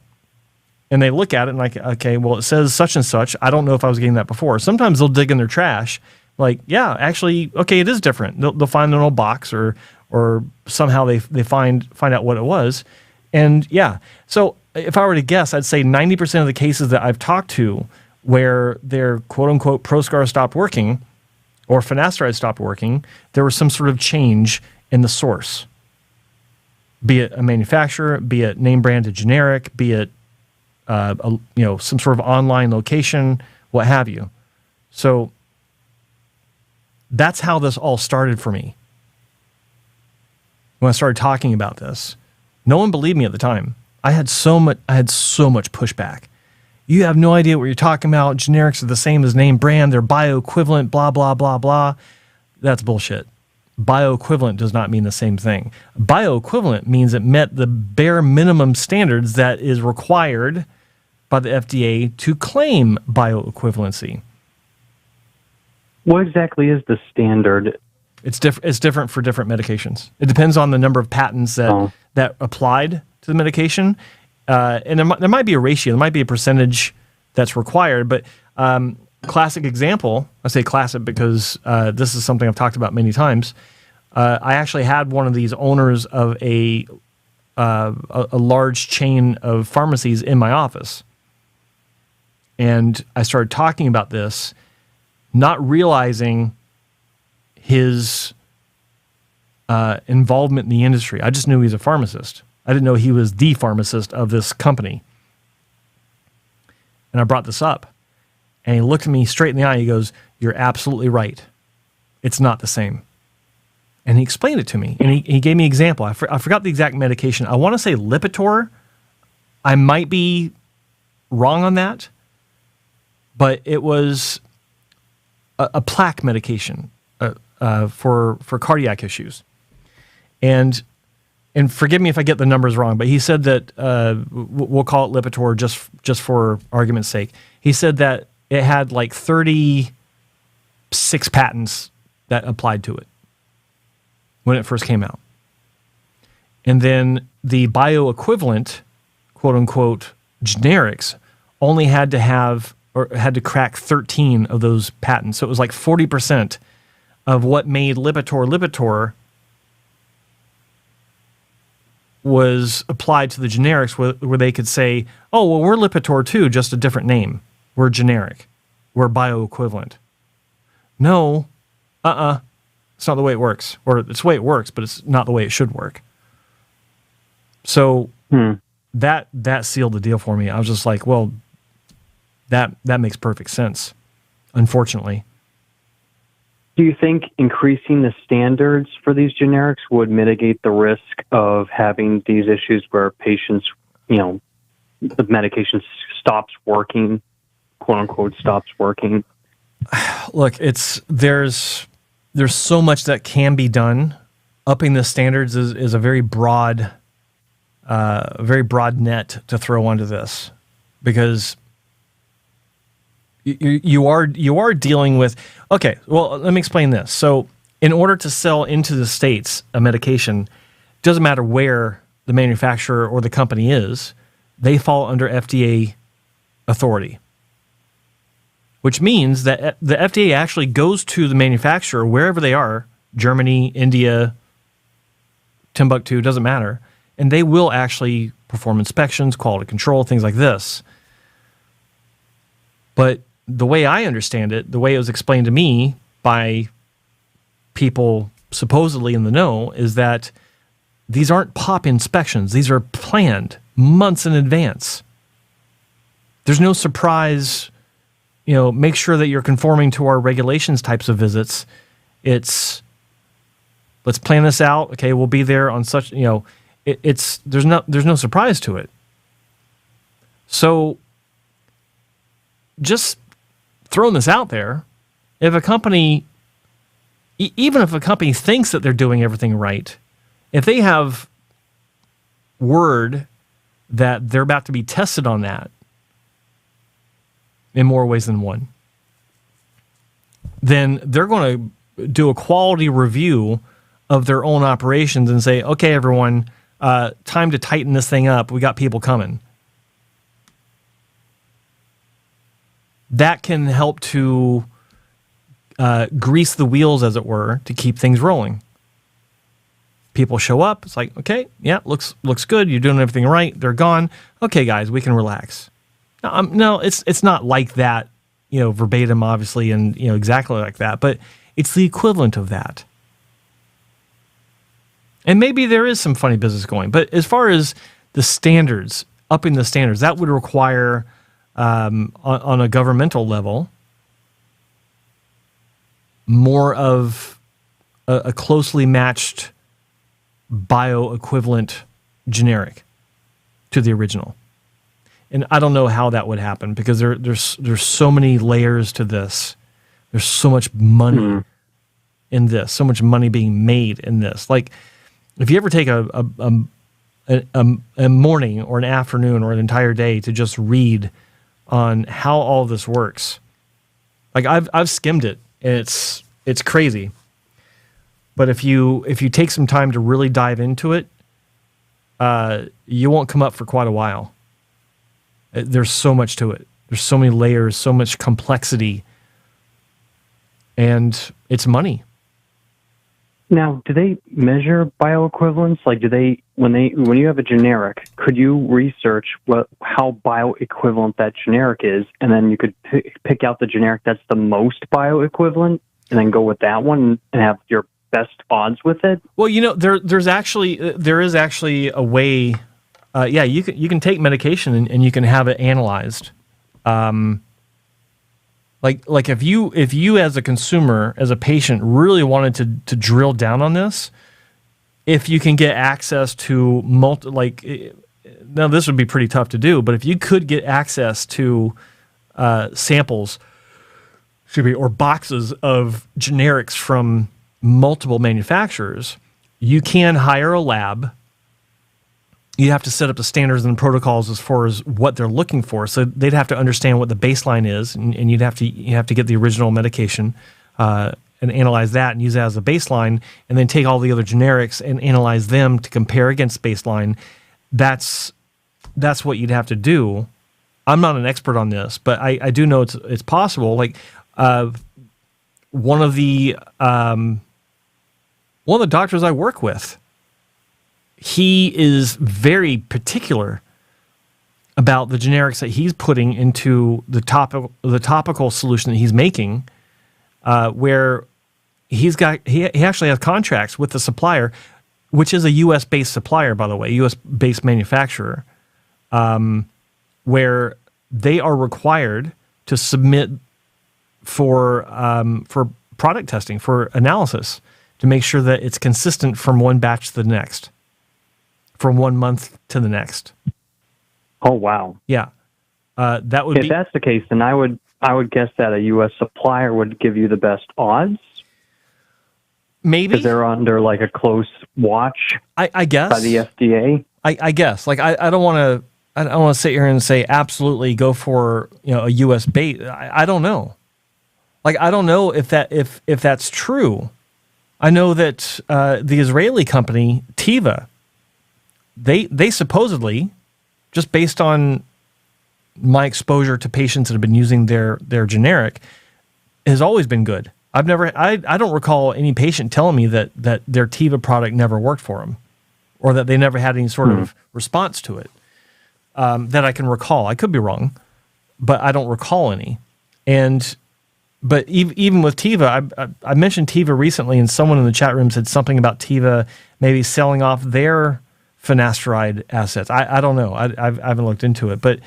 A: And they look at it and like, okay, well, it says such and such. I don't know if I was getting that before. Sometimes they'll dig in their trash. Like, yeah, actually, okay, it is different. They'll find an old box or somehow they find out what it was. And yeah, so if I were to guess, I'd say 90% of the cases that I've talked to where their quote unquote Proscar stopped working or finasteride stopped working, there was some sort of change in the source. Be it a manufacturer, be it name brand to generic, be it some sort of online location, what have you. So that's how this all started for me. When I started talking about this, no one believed me at the time. I had so much pushback. You have no idea what you're talking about. Generics are the same as name brand. They're bioequivalent, blah, blah, blah, blah. That's bullshit. Bioequivalent does not mean the same thing. Bioequivalent means it met the bare minimum standards that is required by the FDA to claim bioequivalency.
B: What exactly is the standard?
A: It's different for different medications. It depends on the number of patents that applied to the medication. And there might be a ratio. There might be a percentage that's required. But classic example, I say classic because this is something I've talked about many times. I actually had one of these owners of a large chain of pharmacies in my office. And I started talking about this, not realizing his involvement in the industry. I just knew he was a pharmacist. I didn't know he was the pharmacist of this company. And I brought this up. And he looked at me straight in the eye. He goes, "You're absolutely right. It's not the same." And he explained it to me. And he gave me an example. I forgot the exact medication. I want to say Lipitor. I might be wrong on that. But it was a plaque medication for cardiac issues. And forgive me if I get the numbers wrong, but he said that we'll call it Lipitor just for argument's sake. He said that it had like 36 patents that applied to it when it first came out. And then the bioequivalent, quote unquote, generics only had to crack 13 of those patents. So it was like 40% of what made Lipitor was applied to the generics, where they could say, oh, well, we're Lipitor too, just a different name. We're generic. We're bioequivalent. No, it's not the way it works. Or it's the way it works, but it's not the way it should work. So that sealed the deal for me. I was just like, well, that makes perfect sense, unfortunately.
B: Do you think increasing the standards for these generics would mitigate the risk of having these issues where patients, the medication stops working, quote unquote, stops working?
A: Look, there's so much that can be done. Upping the standards is a very broad net to throw onto this, because you are dealing with. Okay, well, let me explain this. So, in order to sell into the States a medication, it doesn't matter where the manufacturer or the company is, they fall under FDA authority. Which means that the FDA actually goes to the manufacturer wherever they are, Germany, India, Timbuktu, doesn't matter, and they will actually perform inspections, quality control, things like this. But the way I understand it, the way it was explained to me by people supposedly in the know, is that these aren't pop inspections. These are planned months in advance. There's no surprise, make sure that you're conforming to our regulations types of visits. It's, let's plan this out. Okay, we'll be there on such, there's no surprise to it. So just throwing this out there, if a company, even if a company thinks that they're doing everything right, if they have word that they're about to be tested on that in more ways than one, then they're going to do a quality review of their own operations and say, okay, everyone, time to tighten this thing up. We got people coming. That can help to grease the wheels, as it were, to keep things rolling. People show up. It's like, okay, yeah, looks good. You're doing everything right. They're gone. Okay, guys, we can relax. No, it's not like that, verbatim, obviously, and exactly like that. But it's the equivalent of that. And maybe there is some funny business going. But as far as the standards, upping the standards, that would require, on a governmental level, more of a closely matched bioequivalent generic to the original. And I don't know how that would happen, because there's so many layers to this. There's so much money in this, so much money being made in this. Like, if you ever take a morning or an afternoon or an entire day to just read on how all this works, like I've skimmed it, and it's crazy. But if you take some time to really dive into it, you won't come up for quite a while. There's so much to it. There's so many layers, so much complexity, and it's money.
B: Now, do they measure bioequivalence? Like, when you have a generic, could you research how bioequivalent that generic is, and then you could pick out the generic that's the most bioequivalent, and then go with that one and have your best odds with it? Well,
A: there is actually a way. You can take medication and you can have it analyzed. Like if you as a consumer, as a patient, really wanted to drill down on this, if you can get access to now this would be pretty tough to do, but if you could get access to samples, or boxes of generics from multiple manufacturers, you can hire a lab. You have to set up the standards and protocols as far as what they're looking for. So they'd have to understand what the baseline is, and you have to get the original medication and analyze that and use that as a baseline, and then take all the other generics and analyze them to compare against baseline. That's that's what you'd have to do. I'm not an expert on this, but I do know it's possible. Like one of the doctors I work with, he is very particular about the generics that he's putting into the topical solution that he's making, where he actually has contracts with the supplier, which is a U.S. based supplier, by the way, U.S. based manufacturer, where they are required to submit for product testing, for analysis, to make sure that it's consistent from one batch to the next, from 1 month to the next.
B: Oh, wow.
A: Yeah. That would
B: If that's the case, then I would guess that a U.S. supplier would give you the best odds.
A: Maybe.
B: Because they're under like a close watch,
A: I guess,
B: by the FDA.
A: I guess. Like I don't want to sit here and say absolutely go for a U.S. bait. I don't know. Like I don't know if that's true. I know that the Israeli company Teva, they supposedly, just based on my exposure to patients that have been using their generic, has always been good. I don't recall any patient telling me that their Teva product never worked for them, or that they never had any sort of response to it that I can recall. I could be wrong, but I don't recall any. But even with Teva, I mentioned Teva recently, and someone in the chat room said something about Teva maybe selling off their finasteride assets. I don't know. I haven't looked into it, but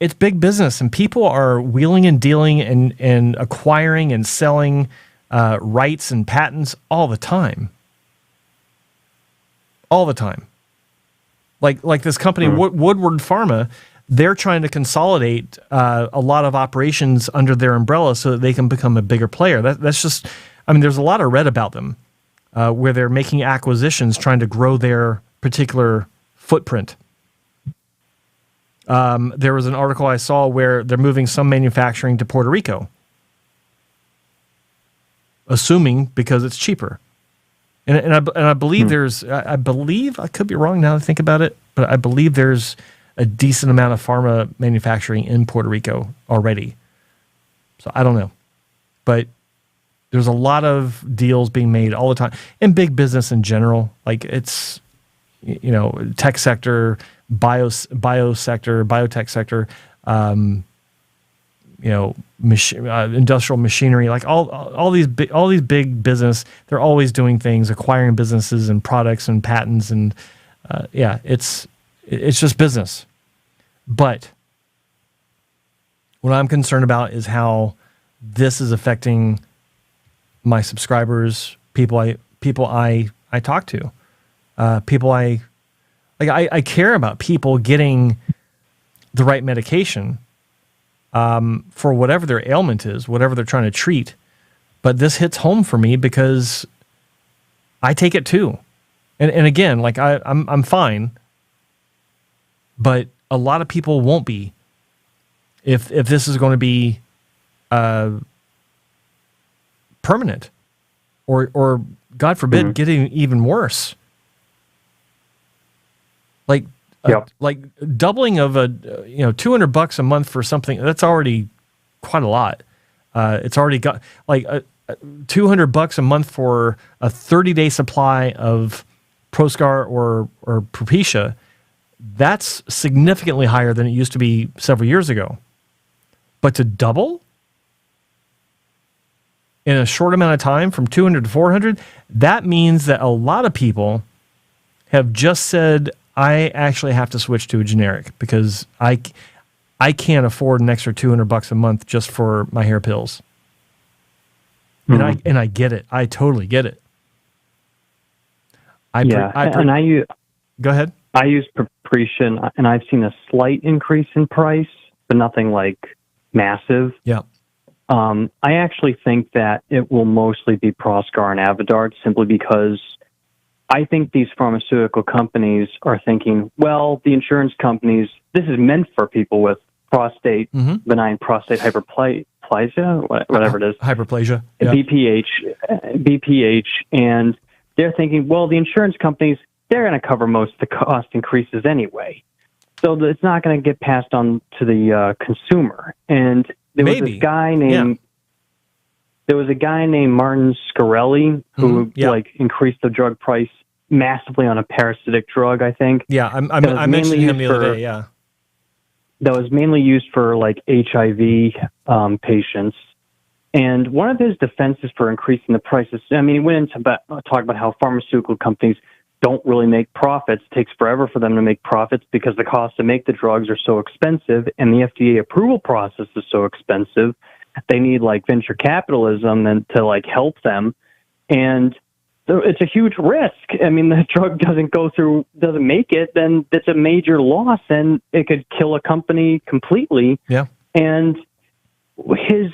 A: it's big business, and people are wheeling and dealing and acquiring and selling rights and patents all the time. All the time. Like this company, Woodward Pharma, they're trying to consolidate a lot of operations under their umbrella so that they can become a bigger player. That's just, I mean, there's a lot I read about them where they're making acquisitions, trying to grow their particular footprint. There was an article I saw where they're moving some manufacturing to Puerto Rico, assuming because it's cheaper. And I believe I believe, I could be wrong now that I think about it, but I believe there's a decent amount of pharma manufacturing in Puerto Rico already. So I don't know. But there's a lot of deals being made all the time. And big business in general, like it's, tech sector, bio sector, biotech sector, industrial machinery, like all these big business, they're always doing things, acquiring businesses and products and patents, and it's just business. But what I'm concerned about is how this is affecting my subscribers, people I talk to, people I care about people getting the right medication for whatever their ailment is, whatever they're trying to treat. But this hits home for me because I take it too. And again, like I'm fine, but a lot of people won't be if this is going to be permanent or God forbid getting even worse. Like like doubling of $200 a month for something that's already quite a lot. It's already got like $200 a month for a 30-day supply of Proscar or Propecia. That's significantly higher than it used to be several years ago. But to double in a short amount of time from 200 to 400, that means that a lot of people have just said, I actually have to switch to a generic because I can't afford an extra $200 a month just for my hair pills. And I get it. I totally get it. Go ahead.
B: I use Propecia, and I've seen a slight increase in price, but nothing like massive.
A: Yeah.
B: I actually think that it will mostly be Proscar and Avodart, simply because I think these pharmaceutical companies are thinking, well, the insurance companies, this is meant for people with benign prostate hyperplasia, whatever it is.
A: Hyperplasia. Yeah.
B: BPH, and they're thinking, well, the insurance companies, they're going to cover most of the cost increases anyway. So it's not going to get passed on to the consumer. And there was this guy named there was a guy named Martin Scarelli who increased the drug price massively on a parasitic drug, I think.
A: Yeah, I mentioned him the other day. Yeah,
B: that was mainly used for like HIV patients. And one of his defenses for increasing the prices, I mean, he went into talk about how pharmaceutical companies don't really make profits. It takes forever for them to make profits because the cost to make the drugs are so expensive and the FDA approval process is so expensive. They need like venture capitalism and to like help them. And it's a huge risk. I mean, the drug doesn't make it, then it's a major loss and it could kill a company completely.
A: Yeah.
B: And his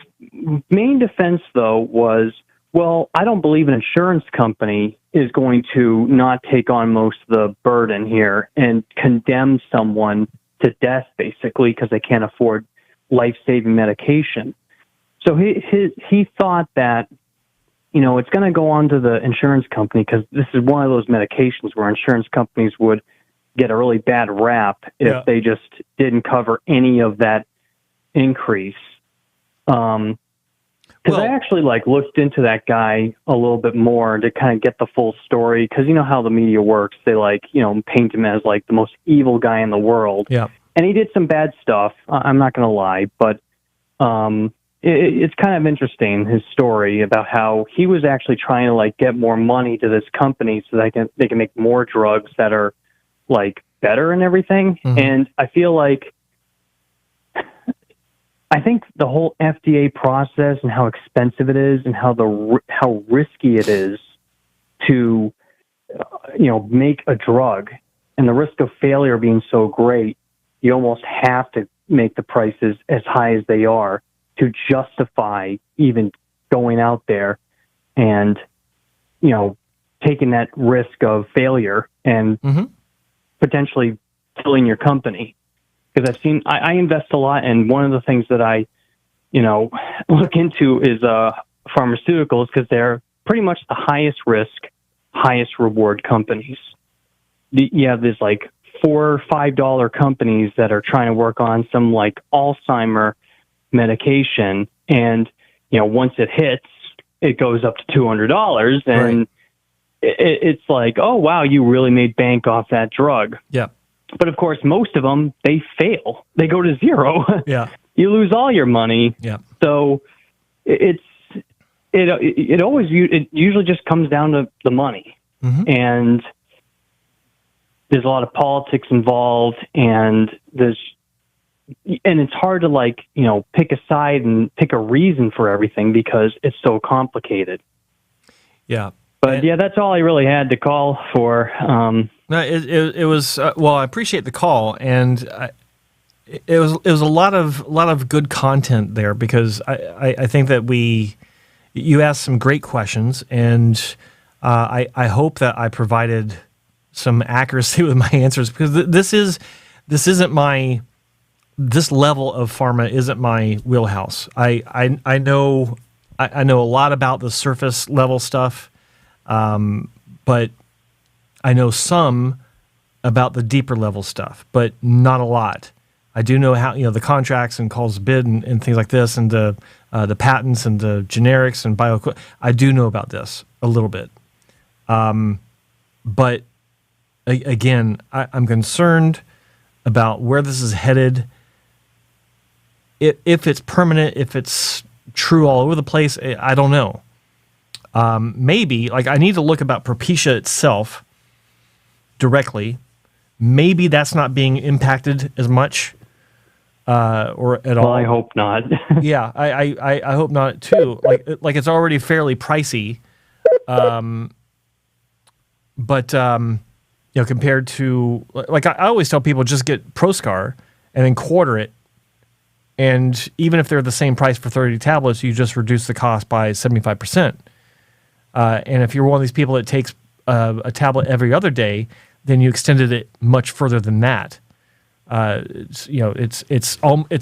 B: main defense, though, was, well, I don't believe an insurance company is going to not take on most of the burden here and condemn someone to death, basically, because they can't afford life-saving medication. So he thought that, you know, it's going to go on to the insurance company because this is one of those medications where insurance companies would get a really bad rap if they just didn't cover any of that increase. Because I actually like looked into that guy a little bit more to kind of get the full story. Because you know how the media works; they paint him as like the most evil guy in the world.
A: Yeah,
B: and he did some bad stuff. I'm not going to lie, but it's kind of interesting, his story about how he was actually trying to like get more money to this company so they can make more drugs that are like better and everything. Mm-hmm. And I feel like. I think the whole FDA process and how expensive it is and how risky it is to, make a drug and the risk of failure being so great, you almost have to make the prices as high as they are to justify even going out there and, taking that risk of failure and potentially killing your company. Because I invest a lot, and one of the things that I, look into is pharmaceuticals because they're pretty much the highest risk, highest reward companies. You have these like $4 or $5 companies that are trying to work on some like Alzheimer medication, and once it hits, it goes up to $200, and it's like, oh wow, you really made bank off that drug.
A: Yeah.
B: But of course, most of them, they fail. They go to zero.
A: Yeah.
B: You lose all your money.
A: Yeah.
B: So it usually just comes down to the money. Mm-hmm. And there's a lot of politics involved, and it's hard to pick a side and pick a reason for everything because it's so complicated.
A: Yeah.
B: But that's all I really had to call for.
A: No, it was I appreciate the call, and it was a lot of good content there because I think that you asked some great questions, and I hope that I provided some accuracy with my answers because this level of pharma isn't my wheelhouse. I know a lot about the surface level stuff. But I know some about the deeper level stuff, but not a lot. I do know how, the contracts and calls to bid and things like this, and the patents and the generics and I do know about this a little bit. But again, I'm concerned about where this is headed. If it's permanent, if it's true all over the place, I don't know. Maybe, I need to look about Propecia itself directly. Maybe that's not being impacted as much or at all.
B: Well, I hope not.
A: Yeah, I hope not too. Like it's already fairly pricey, but compared to I always tell people, just get Proscar and then quarter it. And even if they're the same price for 30 tablets, you just reduce the cost by 75%. And if you're one of these people that takes a tablet every other day, then you extended it much further than that. It's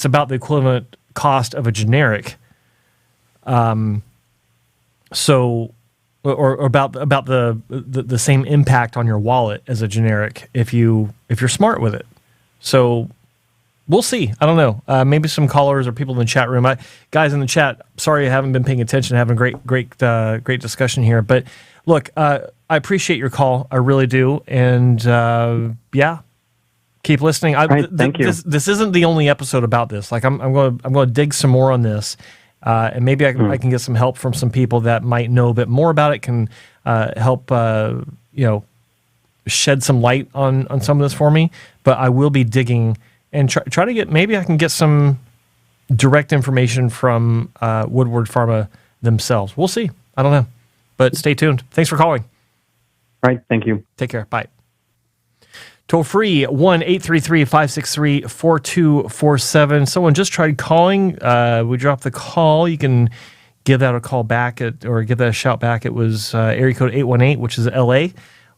A: about the equivalent cost of a generic. So or about the same impact on your wallet as a generic if you're smart with it. So we'll see. I don't know. Maybe some callers or people in the chat room. Guys in the chat, sorry I haven't been paying attention, having a great discussion here. But look, I appreciate your call. I really do. And yeah, keep listening.
B: Right, thank you.
A: This isn't the only episode about this. Like I'm going to dig some more on this. And maybe I can get some help from some people that might know a bit more about it, can help shed some light on some of this for me. But I will be digging and try to get, maybe I can get some direct information from Woodward Pharma themselves. We'll see. I don't know. But stay tuned. Thanks for calling.
B: Right. Thank you.
A: Take care. Bye. Toll free, 1-833-563-4247. Someone just tried calling. We dropped the call. You can give that a call back or give that a shout back. It was area code 818, which is LA.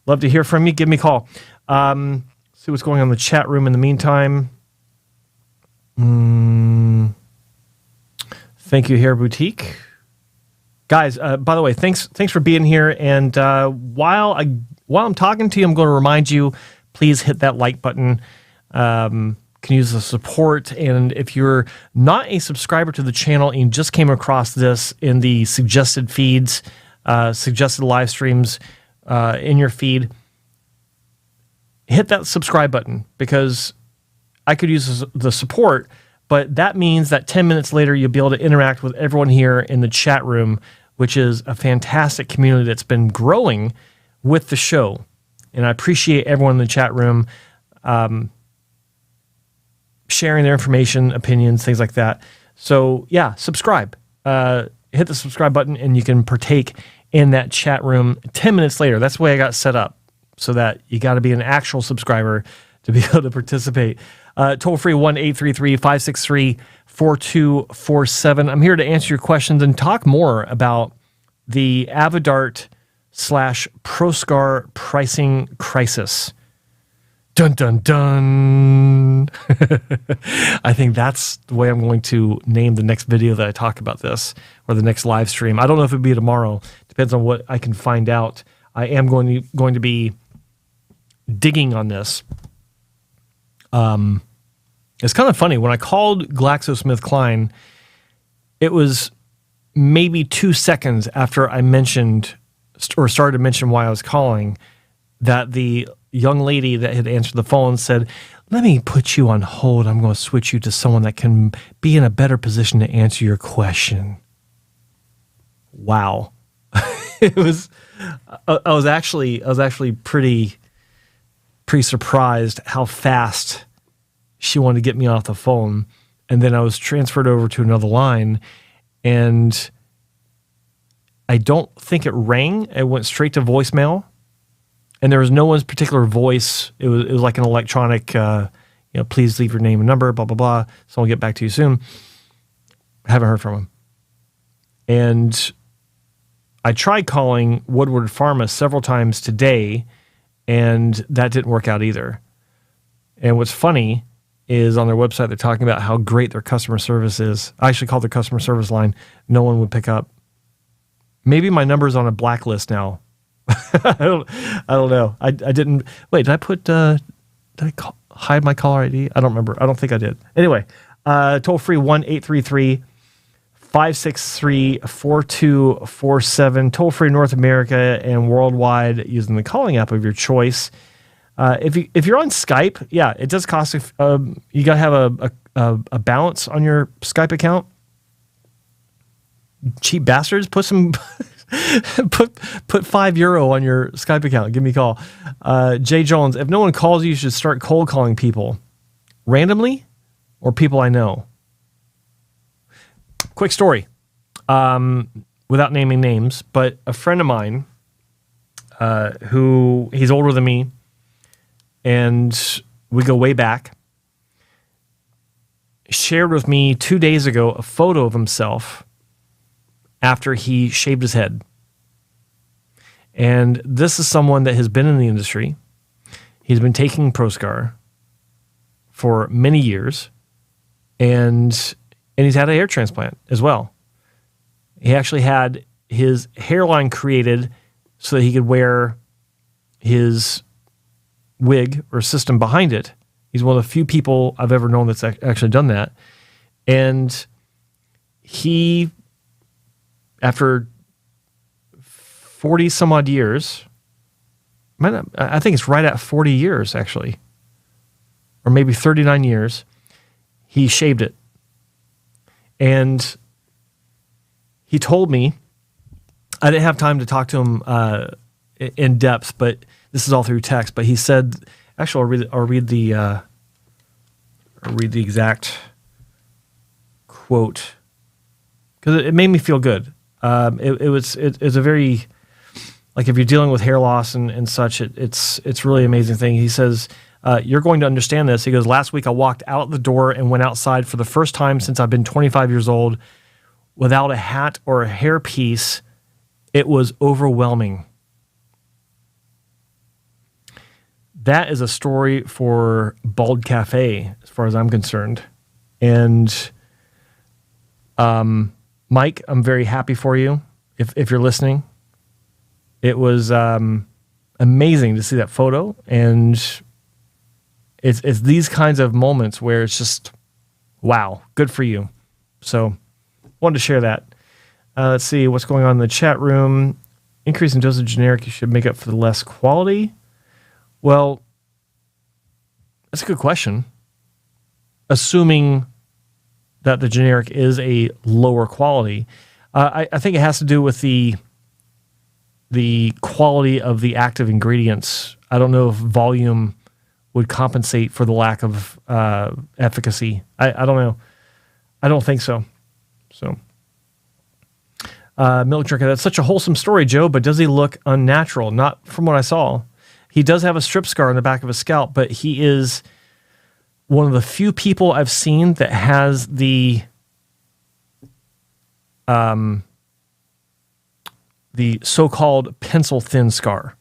A: Love to hear from you. Give me a call. See what's going on in the chat room in the meantime. Thank you, Hair Boutique. Guys, by the way, thanks for being here. And while I'm talking to you, I'm going to remind you, please hit that like button. Can use the support. And if you're not a subscriber to the channel and you just came across this in the suggested feeds, suggested live streams in your feed, hit that subscribe button, because I could use the support, but that means that 10 minutes later, you'll be able to interact with everyone here in the chat room, which is a fantastic community that's been growing with the show. And I appreciate everyone in the chat room sharing their information, opinions, things like that. So yeah, subscribe. Hit the subscribe button and you can partake in that chat room 10 minutes later. That's the way I got set up, so that you got to be an actual subscriber to be able to participate. Toll free, 1-833-563-4247. I'm here to answer your questions and talk more about the Avodart / Proscar pricing crisis. Dun, dun, dun. I think that's the way I'm going to name the next video that I talk about this, or the next live stream. I don't know if it'll be tomorrow. Depends on what I can find out. I am going to be digging on this. It's kind of funny. When I called GlaxoSmithKline, it was maybe 2 seconds after I mentioned or started to mention why I was calling, that the young lady that had answered the phone said, "Let me put you on hold. I'm going to switch you to someone that can be in a better position to answer your question." Wow. I was actually pretty surprised how fast she wanted to get me off the phone. And then I was transferred over to another line, and I don't think it rang. It went straight to voicemail, and there was no one's particular voice. It was like an electronic, please leave your name and number, blah, blah, blah. So I'll get back to you soon. I haven't heard from him. And I tried calling Woodward Pharma several times today, and that didn't work out either. And what's funny is on their website, they're talking about how great their customer service is. I actually called their customer service line. No one would pick up. Maybe my number's on a blacklist now. I don't know. I didn't. Wait, did I put, did I hide my caller ID? I don't remember. I don't think I did. Anyway, toll free, 1-833-563-4247. Toll free North America and worldwide using the calling app of your choice. If you're on Skype, yeah, it does cost. You got to have a balance on your Skype account. Cheap bastards, put some put €5 on your Skype account. Give me a call. Jay Jones, if no one calls you, you should start cold calling people randomly or people I know. Quick story, without naming names, but a friend of mine, who he's older than me, and we go way back, shared with me 2 days ago a photo of himself after he shaved his head. And this is someone that has been in the industry. He's been taking Proscar for many years, and he's had a hair transplant as well. He actually had his hairline created so that he could wear his wig or system behind it. He's one of the few people I've ever known that's actually done that. And he, after 40 some odd years, I think it's right at 40 years actually, or maybe 39 years, he shaved it. And he told me, I didn't have time to talk to him in depth, but this is all through text. But he said, actually, I'll read the exact quote because it made me feel good. It's a very, like, if you're dealing with hair loss and such, it's really an amazing thing. He says, you're going to understand this. He goes, last week I walked out the door and went outside for the first time since I've been 25 years old without a hat or a hairpiece. It was overwhelming. That is a story for Bald Cafe, as far as I'm concerned. And Mike, I'm very happy for you if you're listening. It was amazing to see that photo, and it's these kinds of moments where it's just, wow, good for you. So wanted to share that. Let's see what's going on in the chat room. Increase in dosage generic, you should make up for the less quality. Well, that's a good question. Assuming that the generic is a lower quality, I think it has to do with the quality of the active ingredients. I don't know if volume would compensate for the lack of efficacy. I don't know. I don't think so. So, Milk Drinker, that's such a wholesome story, Joe, but does he look unnatural? Not from what I saw. He does have a strip scar on the back of his scalp, but he is one of the few people I've seen that has the so-called pencil-thin scar.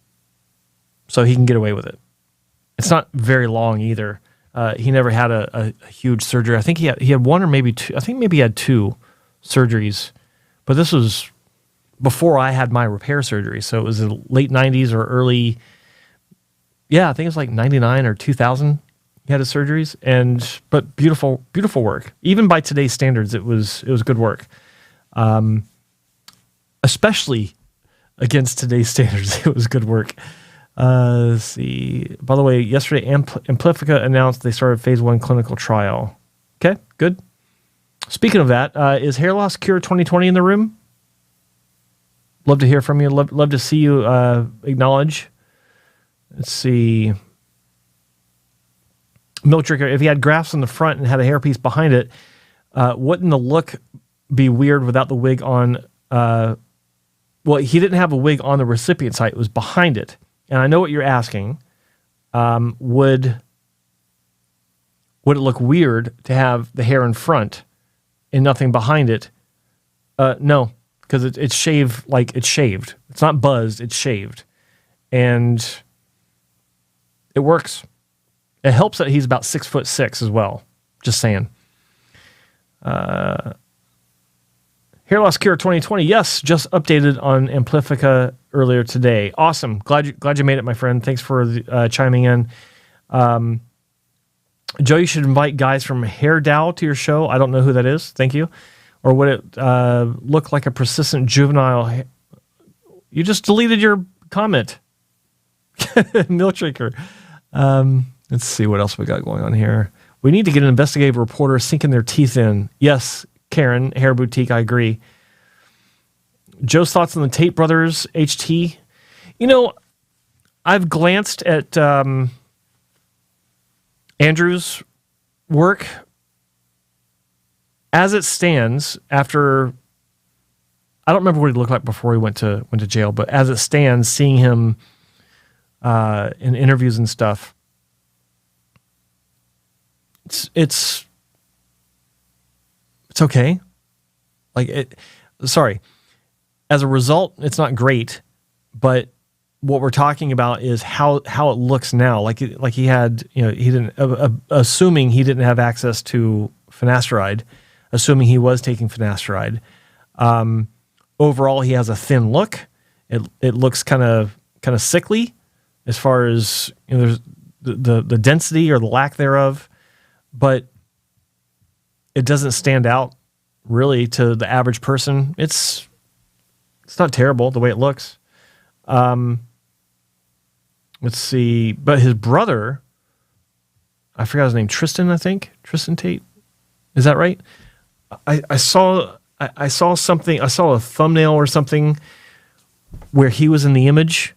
A: So he can get away with it. It's not very long either. He never had a huge surgery. I think he had one or maybe two. I think maybe he had two surgeries. But this was before I had my repair surgery. So it was the late 90s or early, I think it was like 99 or 2000 he had his surgeries. But beautiful, beautiful work. Even by today's standards, it was good work. Especially against today's standards, it was good work. Let's see. By the way, yesterday, Amplifica announced they started phase 1 clinical trial. Okay, good. Speaking of that, is Hair Loss Cure 2020 in the room? Love to hear from you. Love to see you acknowledge. Let's see. Milk Drinker, if he had grafts on the front and had a hairpiece behind it, wouldn't the look be weird without the wig on? Well, he didn't have a wig on the recipient side. It was behind it. And I know what you're asking. Would it look weird to have the hair in front and nothing behind it? No, because it's shaved like it's shaved. It's not buzzed, it's shaved. And it works. It helps that he's about 6'6" as well. Just saying. Hair Loss Cure 2020, yes, just updated on Amplifica earlier today. Awesome. Glad you made it, my friend. Thanks for chiming in. Joe, you should invite guys from Hair Dow to your show. I don't know who that is. Thank you. Or would it look like a persistent juvenile? You just deleted your comment. Milk Drinker. Let's see what else we got going on here. We need to get an investigative reporter sinking their teeth in. Yes, Karen, Hair Boutique, I agree. Joe's thoughts on the Tate Brothers HT. You know, I've glanced at Andrew's work. As it stands, after, I don't remember what he looked like before he went to jail, but as it stands, seeing him in interviews and stuff, it's okay. Sorry. As a result, it's not great, but what we're talking about is how it looks now. Like he had, he didn't, assuming he didn't have access to finasteride, assuming he was taking finasteride, overall he has a thin look. It looks kind of sickly as far as there's the density or the lack thereof, but it doesn't stand out really to the average person. It's not terrible the way it looks. Let's see. But his brother, I forgot his name, Tristan, I think. Tristan Tate. Is that right? I saw something. I saw a thumbnail or something where he was in the image,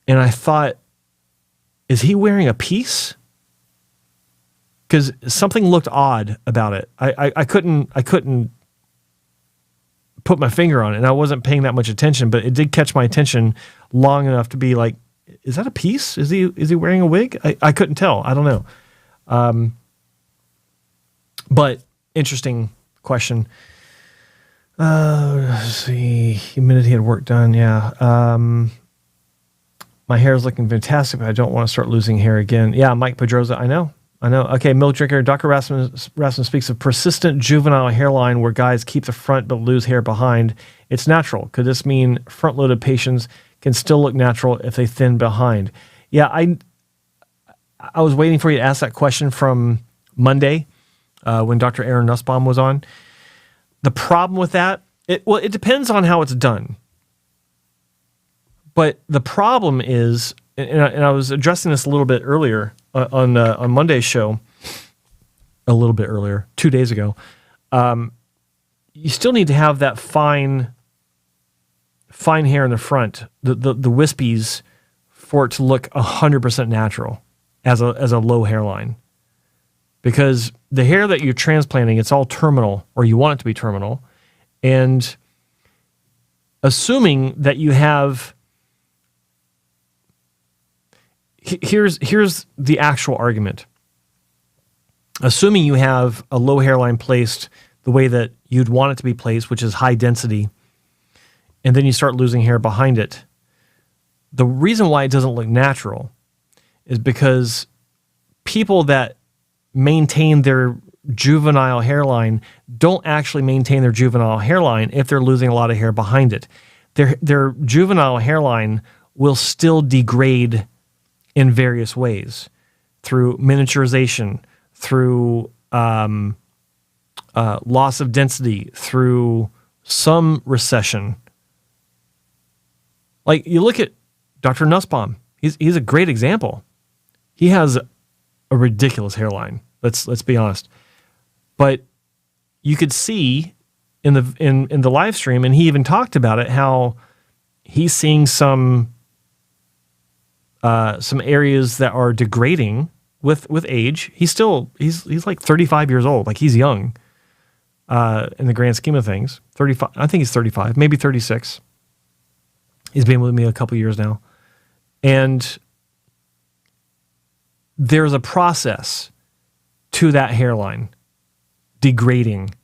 A: and I thought, is he wearing a piece? Because something looked odd about it. I couldn't put my finger on it, and I wasn't paying that much attention, but it did catch my attention long enough to be like, is that a piece? Is he wearing a wig? I couldn't tell. I don't know. But interesting question. Let's see. Humidity had work done. Yeah. My hair is looking fantastic, but I don't want to start losing hair again. Yeah, Mike Pedroza. I know. Okay, Milk Drinker. Dr. Rasmus speaks of persistent juvenile hairline where guys keep the front but lose hair behind. It's natural. Could this mean front-loaded patients can still look natural if they thin behind? Yeah, I was waiting for you to ask that question from Monday when Dr. Aaron Nussbaum was on. The problem with that, it depends on how it's done. But the problem is, and I was addressing this a little bit earlier on Monday's show, a little bit earlier, 2 days ago. You still need to have that fine hair in the front, the wispies, for it to look 100% natural as a low hairline. Because the hair that you're transplanting, it's all terminal, or you want it to be terminal, and assuming that you have... Here's the actual argument. Assuming you have a low hairline placed the way that you'd want it to be placed, which is high density, and then you start losing hair behind it, the reason why it doesn't look natural is because people that maintain their juvenile hairline don't actually maintain their juvenile hairline if they're losing a lot of hair behind it. Their juvenile hairline will still degrade in various ways, through miniaturization, through loss of density, through some recession. Like, you look at Dr. Nussbaum. He's a great example. He has a ridiculous hairline. Let's be honest. But you could see in the live stream, and he even talked about it, how he's seeing some areas that are degrading with age. He's like 35 years old. Like, he's young in the grand scheme of things. 35. I think he's 35, maybe 36. He's been with me a couple years now. And there's a process to that hairline degrading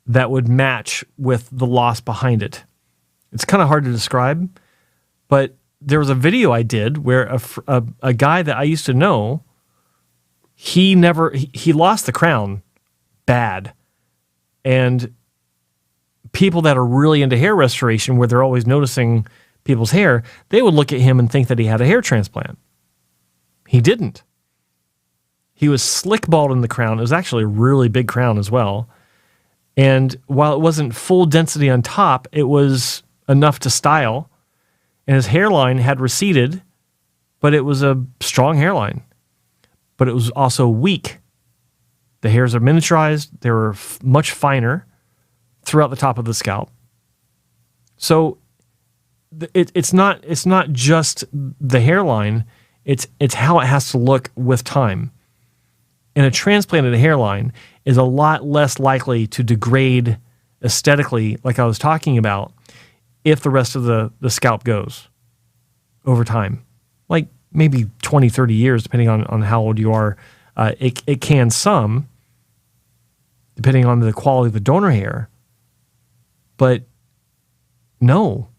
A: that would match with the loss behind it. It's kind of hard to describe, but there was a video I did where a guy that I used to know, he lost the crown bad. And people that are really into hair restoration, where they're always noticing people's hair, they would look at him and think that he had a hair transplant. He didn't. He was slick bald in the crown. It was actually a really big crown as well. And while it wasn't full density on top, it was enough to style. And his hairline had receded, but it was a strong hairline. But it was also weak. The hairs are miniaturized. They were much finer throughout the top of the scalp. So it's not just the hairline. It's how it has to look with time. And a transplanted hairline is a lot less likely to degrade aesthetically, like I was talking about, if the rest of the scalp goes over time. Like maybe 20, 30 years, depending on how old you are. It can some, depending on the quality of the donor hair. But no,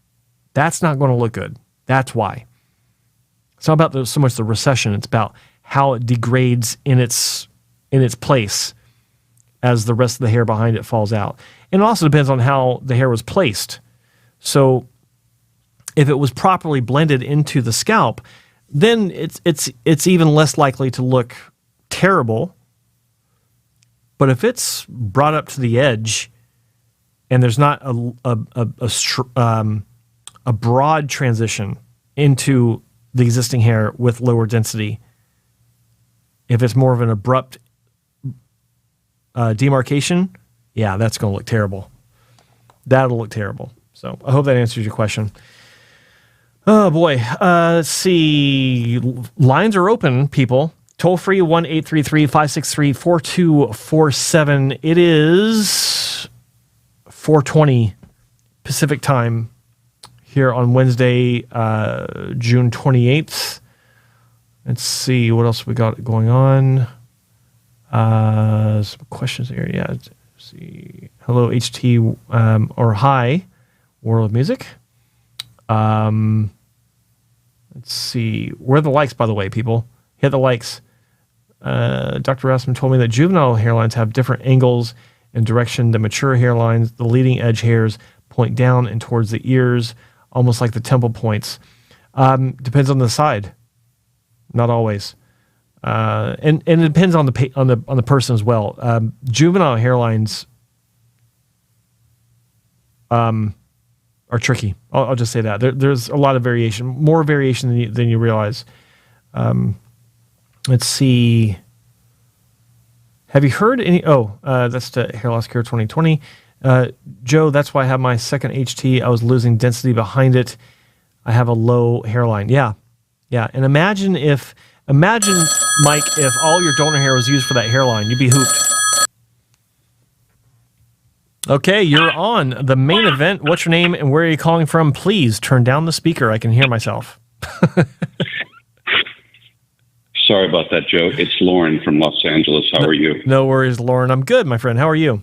A: that's not going to look good. That's why. It's not about so much the recession. It's about how it degrades in its place as the rest of the hair behind it falls out. And it also depends on how the hair was placed. So if it was properly blended into the scalp, then it's even less likely to look terrible. But if it's brought up to the edge and there's not a broad transition into the existing hair with lower density, if it's more of an abrupt demarcation, yeah, that's going to look terrible. That'll look terrible. So I hope that answers your question. Oh, boy. Let's see. Lines are open, people. Toll free, 1-833-563-4247. It is 4:20 Pacific time here on Wednesday, June 28th. Let's see. What else we got going on? Some questions here. Yeah. Let's see. Hello, HT, or hi, World of Music. Let's see. Where are the likes, by the way, people? Hit the likes. Dr. Rasmussen told me that juvenile hairlines have different angles and direction than mature hairlines. The leading edge hairs point down and towards the ears, almost like the temple points. Depends on the side. Not always. And it depends on the person as well. Juvenile hairlines are tricky. I'll just say that. There's a lot of variation, more variation than you realize. Let's see. Have you heard any? That's the Hair Loss Cure 2020. Joe, that's why I have my second HT. I was losing density behind it. I have a low hairline. Yeah. And imagine, Mike, if all your donor hair was used for that hairline, you'd be hooped. Okay, you're on the main event. What's your name and where are you calling from? Please turn down the speaker. I can hear myself.
C: Sorry about that, Joe. It's Lauren from Los Angeles. How are you?
A: No worries, Lauren. I'm good, my friend. How are you?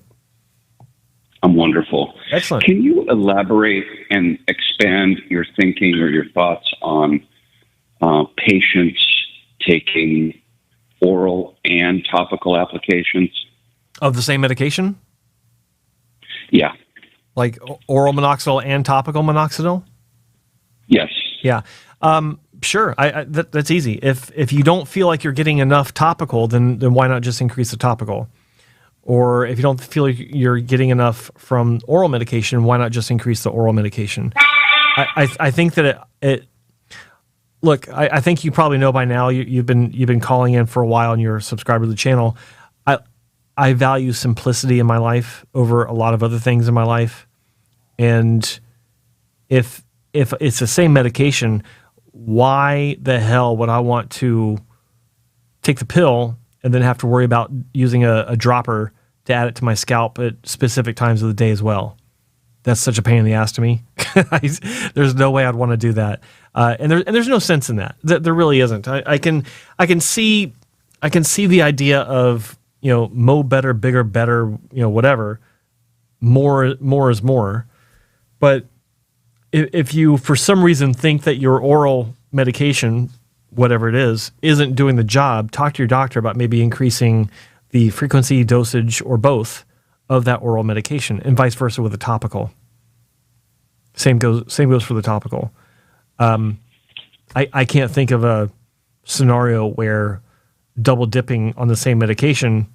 C: I'm wonderful.
A: Excellent.
C: Can you elaborate and expand your thinking or your thoughts on patients taking oral and topical applications?
A: Of the same medication?
C: Yeah.
A: Like oral minoxidil and topical minoxidil?
C: Yes.
A: Yeah. Sure. That's easy. If you don't feel like you're getting enough topical, then why not just increase the topical? Or if you don't feel like you're getting enough from oral medication, why not just increase the oral medication? I think that look, I think you probably know by now, you've been calling in for a while and you're a subscriber to the channel. I value simplicity in my life over a lot of other things in my life. And if it's the same medication, why the hell would I want to take the pill and then have to worry about using a dropper to add it to my scalp at specific times of the day as well? That's such a pain in the ass to me. There's no way I'd want to do that. And there's no sense in that. There really isn't. I can see the idea of, mo better, bigger, better, whatever. More is more. But if you, for some reason, think that your oral medication, whatever it is, isn't doing the job, talk to your doctor about maybe increasing the frequency, dosage, or both of that oral medication, and vice versa with the topical. Same goes for the topical. I can't think of a scenario where double dipping on the same medication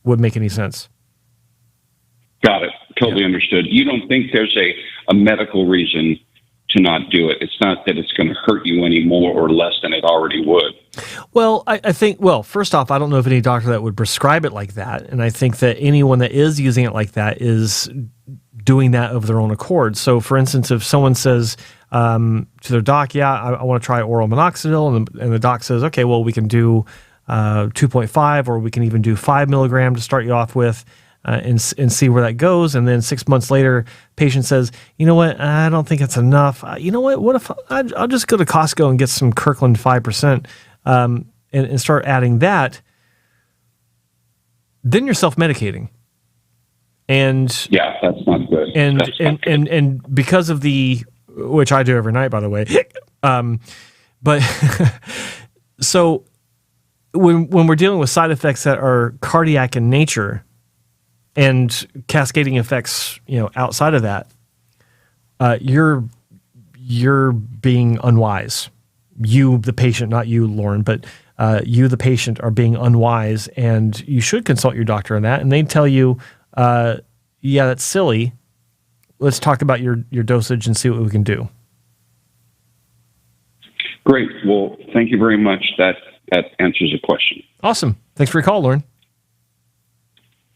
A: would make any sense.
C: Got it. Totally understood. You don't think there's a medical reason to not do it? It's not that it's going to hurt you any more or less than it already would.
A: Well, I think, first off, I don't know of any doctor that would prescribe it like that. And I think that anyone that is using it like that is doing that of their own accord. So, for instance, if someone says to their doc, I want to try oral minoxidil, and the doc says, okay, well, we can do 2.5, or we can even do 5 milligram to start you off with, and see where that goes. And then 6 months later, patient says, you know what, I don't think it's enough. You know what if I'll just go to Costco and get some Kirkland 5%, and start adding that, then you're self-medicating. And
C: yeah, that's not good.
A: And because of which I do every night, by the way. But so when we're dealing with side effects that are cardiac in nature, and cascading effects, outside of that, you're being unwise. You, the patient, not you, Lauren, but you, the patient, are being unwise, and you should consult your doctor on that. And they tell you, yeah, that's silly. Let's talk about your dosage and see what we can do.
C: Great. Well, thank you very much. That answers the question.
A: Awesome. Thanks for your call, Lauren.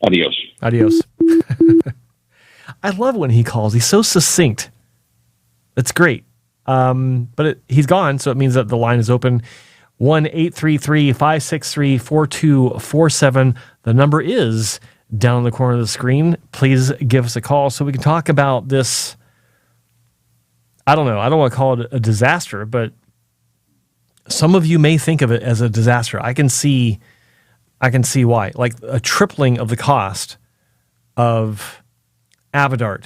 C: Adios.
A: Adios. I love when he calls. He's so succinct. That's great. But he's gone, so it means that the line is open. 1-833-563-4247. The number is down in the corner of the screen. Please give us a call so we can talk about this. I don't know. I don't want to call it a disaster, but some of you may think of it as a disaster. I can see why. Like a tripling of the cost of Avodart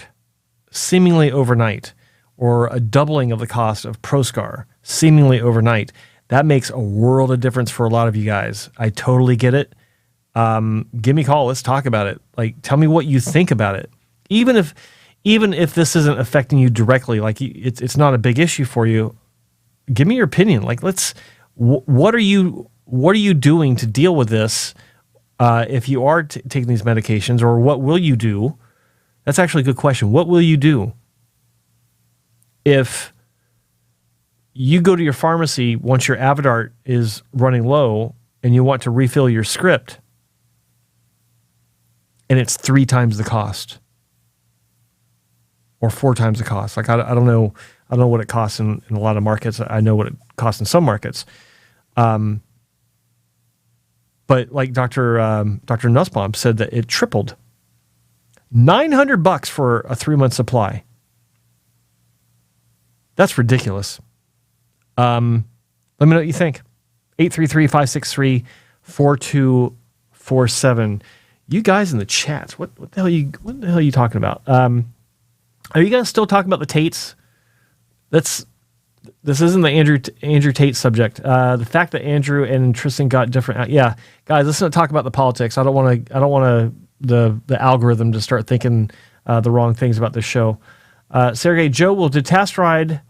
A: seemingly overnight, or a doubling of the cost of Proscar seemingly overnight. That makes a world of difference for a lot of you guys. I totally get it. Give me a call. Let's talk about it. Like, tell me what you think about it. Even if this isn't affecting you directly, like it's not a big issue for you, give me your opinion. Like, what are you doing to deal with this? If you are taking these medications, or what will you do? That's actually a good question. What will you do if you go to your pharmacy once your Avodart is running low and you want to refill your script, and it's 3 times the cost or 4 times the cost? Like, I don't know what it costs in a lot of markets. I know what it costs in some markets. But like Dr. Nussbaum said that it tripled. $900 for a 3-month supply. That's ridiculous. Let me know what you think. 833-563-4247. You guys in the chats, what the hell are you talking about? Are you guys still talking about the Tates? This isn't the Andrew Tate subject. The fact that Andrew and Tristan got different. Yeah, guys, let's not talk about the politics. I don't want the algorithm to start thinking the wrong things about this show. Sergey, Joe, will dutasteride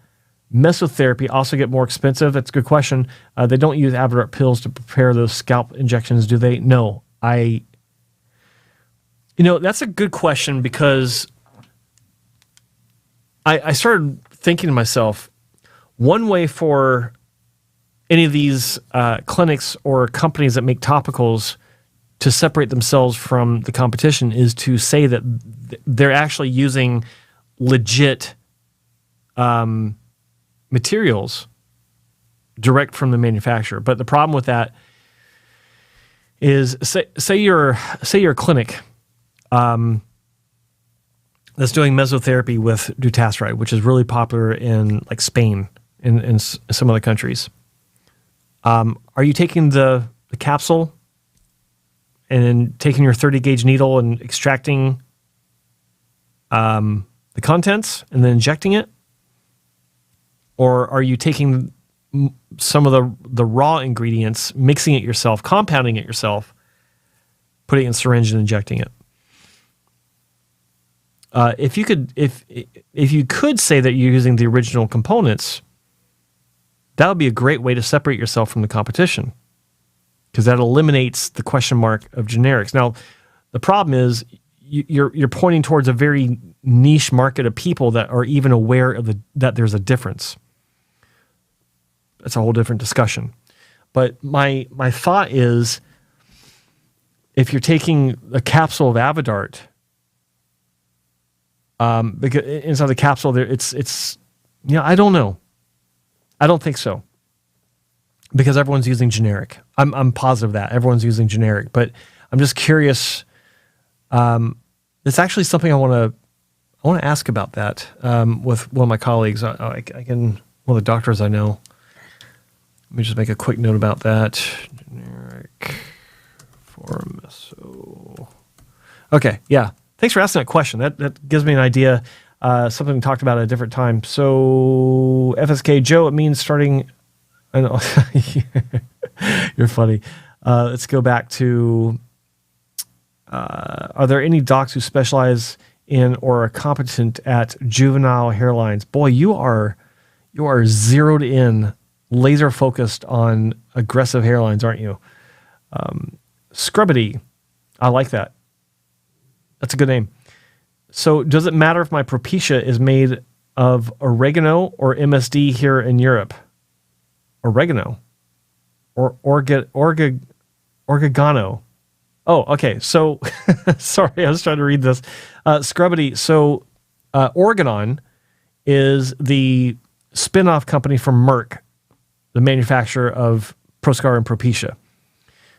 A: mesotherapy also get more expensive? That's a good question. They don't use Avodart pills to prepare those scalp injections, do they? No. That's a good question, because I started thinking to myself, one way for any of these clinics or companies that make topicals to separate themselves from the competition is to say that they're actually using legit materials direct from the manufacturer. But the problem with that is, say you're a clinic that's doing mesotherapy with dutasteride, which is really popular in like Spain and in some other countries. Are you taking the capsule and then taking your 30 gauge needle and extracting the contents and then injecting it? Or are you taking some of the raw ingredients, mixing it yourself, compounding it yourself, putting it in a syringe and injecting it? If you could say that you're using the original components, that would be a great way to separate yourself from the competition, because that eliminates the question mark of generics. Now, the problem is you're pointing towards a very niche market of people that are even aware of that there's a difference. That's a whole different discussion. But my thought is, if you're taking a capsule of Avodart, because inside the capsule there, it's I don't know. I don't think so, because everyone's using generic. I'm positive that everyone's using generic, but I'm just curious. It's actually something I want to ask about that with one of my colleagues. I can, one of the doctors I know. Let me just make a quick note about that. Generic for meso. Okay, yeah. Thanks for asking that question. That gives me an idea. Something we talked about at a different time. So, FSK, Joe, it means starting... I know. You're funny. Let's go back to Are there any docs who specialize in or are competent at juvenile hairlines? Boy, you are zeroed in, laser focused on aggressive hairlines, aren't you? Scrubbity. I like that. That's a good name. So does it matter if my Propecia is made of oregano or MSD here in Europe? Oregano. Or oregano. Oh, okay. So, sorry, I was trying to read this. Scrubbity. So, Organon is the spin-off company from Merck, the manufacturer of Proscar and Propecia.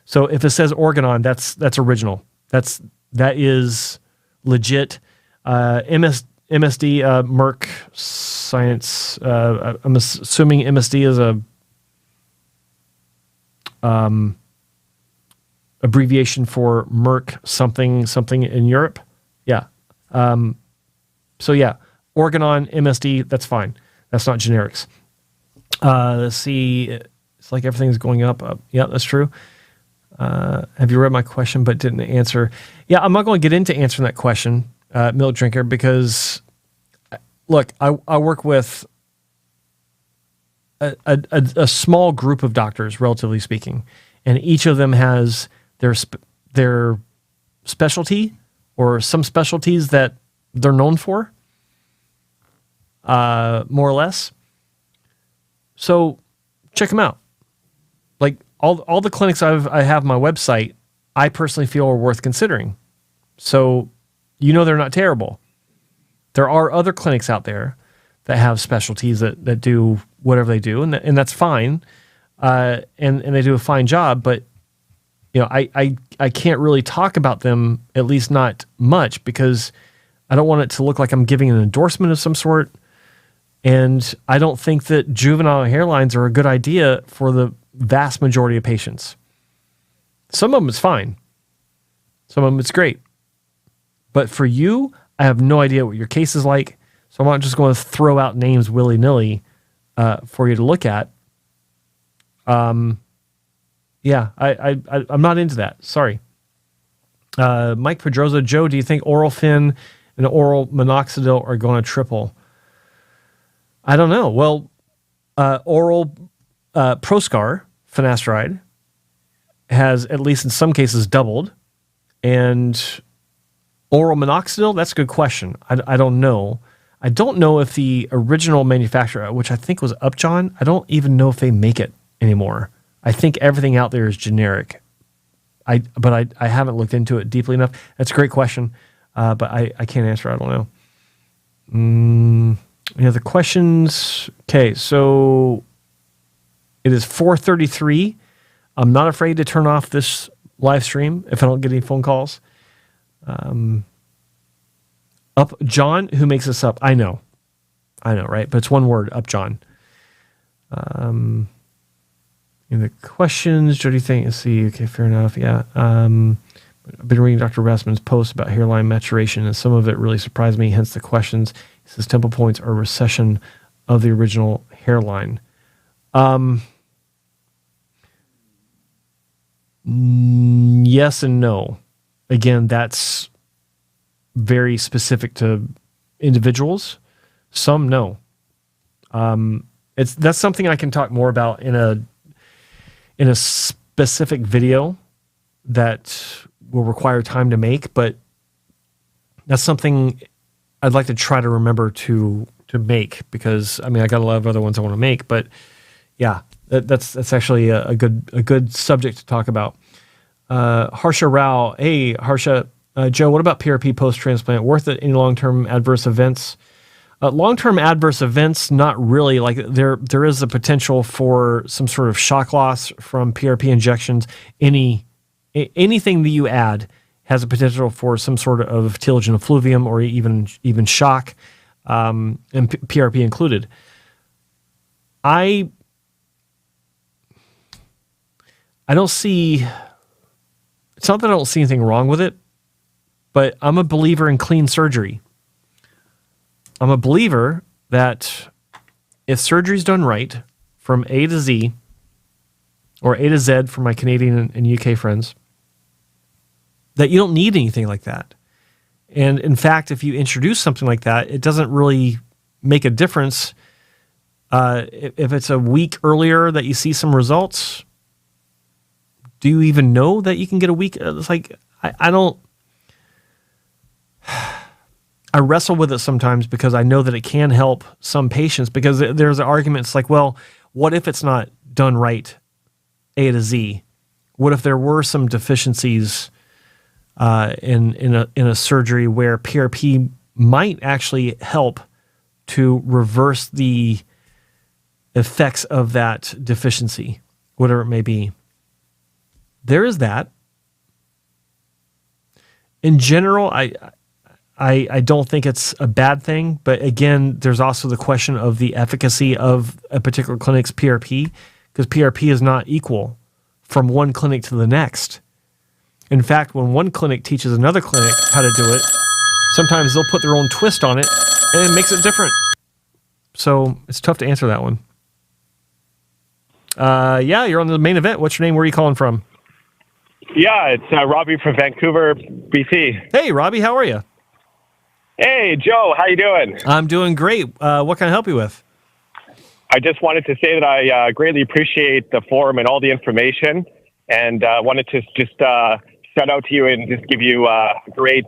A: So, if it says Organon, that's original. That is legit. MSD, Merck Science. I'm assuming MSD is a abbreviation for Merck something in Europe. Yeah. So yeah, Organon, MSD, that's fine. That's not generics. Let's see. It's like everything's going up. Yeah, that's true. Have you read my question but didn't answer? Yeah, I'm not going to get into answering that question, Milk Drinker, because look, I work with a small group of doctors, relatively speaking, and each of them has their specialty or some specialties that they're known for, more or less. So check them out. Like all the clinics I have on my website, I personally feel are worth considering. So they're not terrible. There are other clinics out there that have specialties that do whatever they do, and that's fine, and they do a fine job. But I can't really talk about them, at least not much, because I don't want it to look like I'm giving an endorsement of some sort. And I don't think that juvenile hairlines are a good idea for the vast majority of patients. Some of them it's fine. Some of them it's great. But for you, I have no idea what your case is like. So I'm not just going to throw out names willy-nilly for you to look at. Yeah, I'm not into that. Sorry. Mike Pedroza, Joe, do you think oral fin and oral minoxidil are going to triple? I don't know. Well, oral Proscar finasteride has, at least in some cases, doubled. And oral minoxidil, that's a good question. I don't know. I don't know if the original manufacturer, which I think was Upjohn, I don't even know if they make it anymore. I think everything out there is generic. But I haven't looked into it deeply enough. That's a great question, but I can't answer. I don't know. Any other questions? Okay, so it is 4:33. I'm not afraid to turn off this live stream if I don't get any phone calls. Up John, who makes this up? I know, right? But it's one word, Upjohn. In the questions, what do you think? Let's see. Okay, fair enough. Yeah. I've been reading Dr. Rasmussen's post about hairline maturation, and some of it really surprised me, hence the questions. He says temple points are recession of the original hairline. Yes and no. Again, that's very specific to individuals. Some no. That's something I can talk more about in a specific video that will require time to make, but that's something I'd like to try to remember to make, because I got a lot of other ones I want to make, but yeah, that's actually a good subject to talk about. Harsha Rao, hey Harsha, Joe, what about PRP post-transplant? Worth it? Any long-term adverse events? Long-term adverse events, not really. Like there is a potential for some sort of shock loss from PRP injections. Anything that you add has a potential for some sort of telogen effluvium or even shock, and PRP included. I don't see. It's not that I don't see anything wrong with it, but I'm a believer in clean surgery. I'm a believer that if surgery's done right from A to Z, or A to Z for my Canadian and UK friends, that you don't need anything like that. And in fact, if you introduce something like that, it doesn't really make a difference. If it's a week earlier that you see some results, do you even know that you can get a week? It's like, I don't, I wrestle with it sometimes because I know that it can help some patients, because there's an argument. It's like, well, what if it's not done right A to Z? What if there were some deficiencies in a surgery where PRP might actually help to reverse the effects of that deficiency, whatever it may be? There is that. In general, I don't think it's a bad thing, but again, there's also the question of the efficacy of a particular clinic's PRP, because PRP is not equal from one clinic to the next. In fact, when one clinic teaches another clinic how to do it, sometimes they'll put their own twist on it, and it makes it different. So it's tough to answer that one. Yeah, you're on the main event. What's your name? Where are you calling from?
D: Yeah, it's Robbie from Vancouver, BC.
A: Hey, Robbie, how are you?
D: Hey, Joe, how you doing?
A: I'm doing great. What can I help you with?
D: I just wanted to say that I greatly appreciate the forum and all the information, and wanted to just shout out to you and just give you a great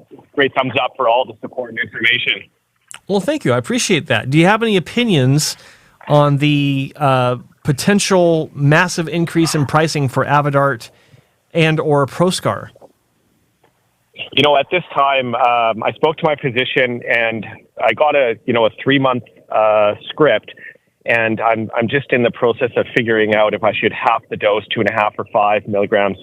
D: thumbs up for all the support and information.
A: Well, thank you. I appreciate that. Do you have any opinions on the potential massive increase in pricing for Avodart and or Proscar?
D: You know, at this time, I spoke to my physician, and I got a 3-month script, and I'm just in the process of figuring out if I should half the dose, 2.5 or 5 milligrams.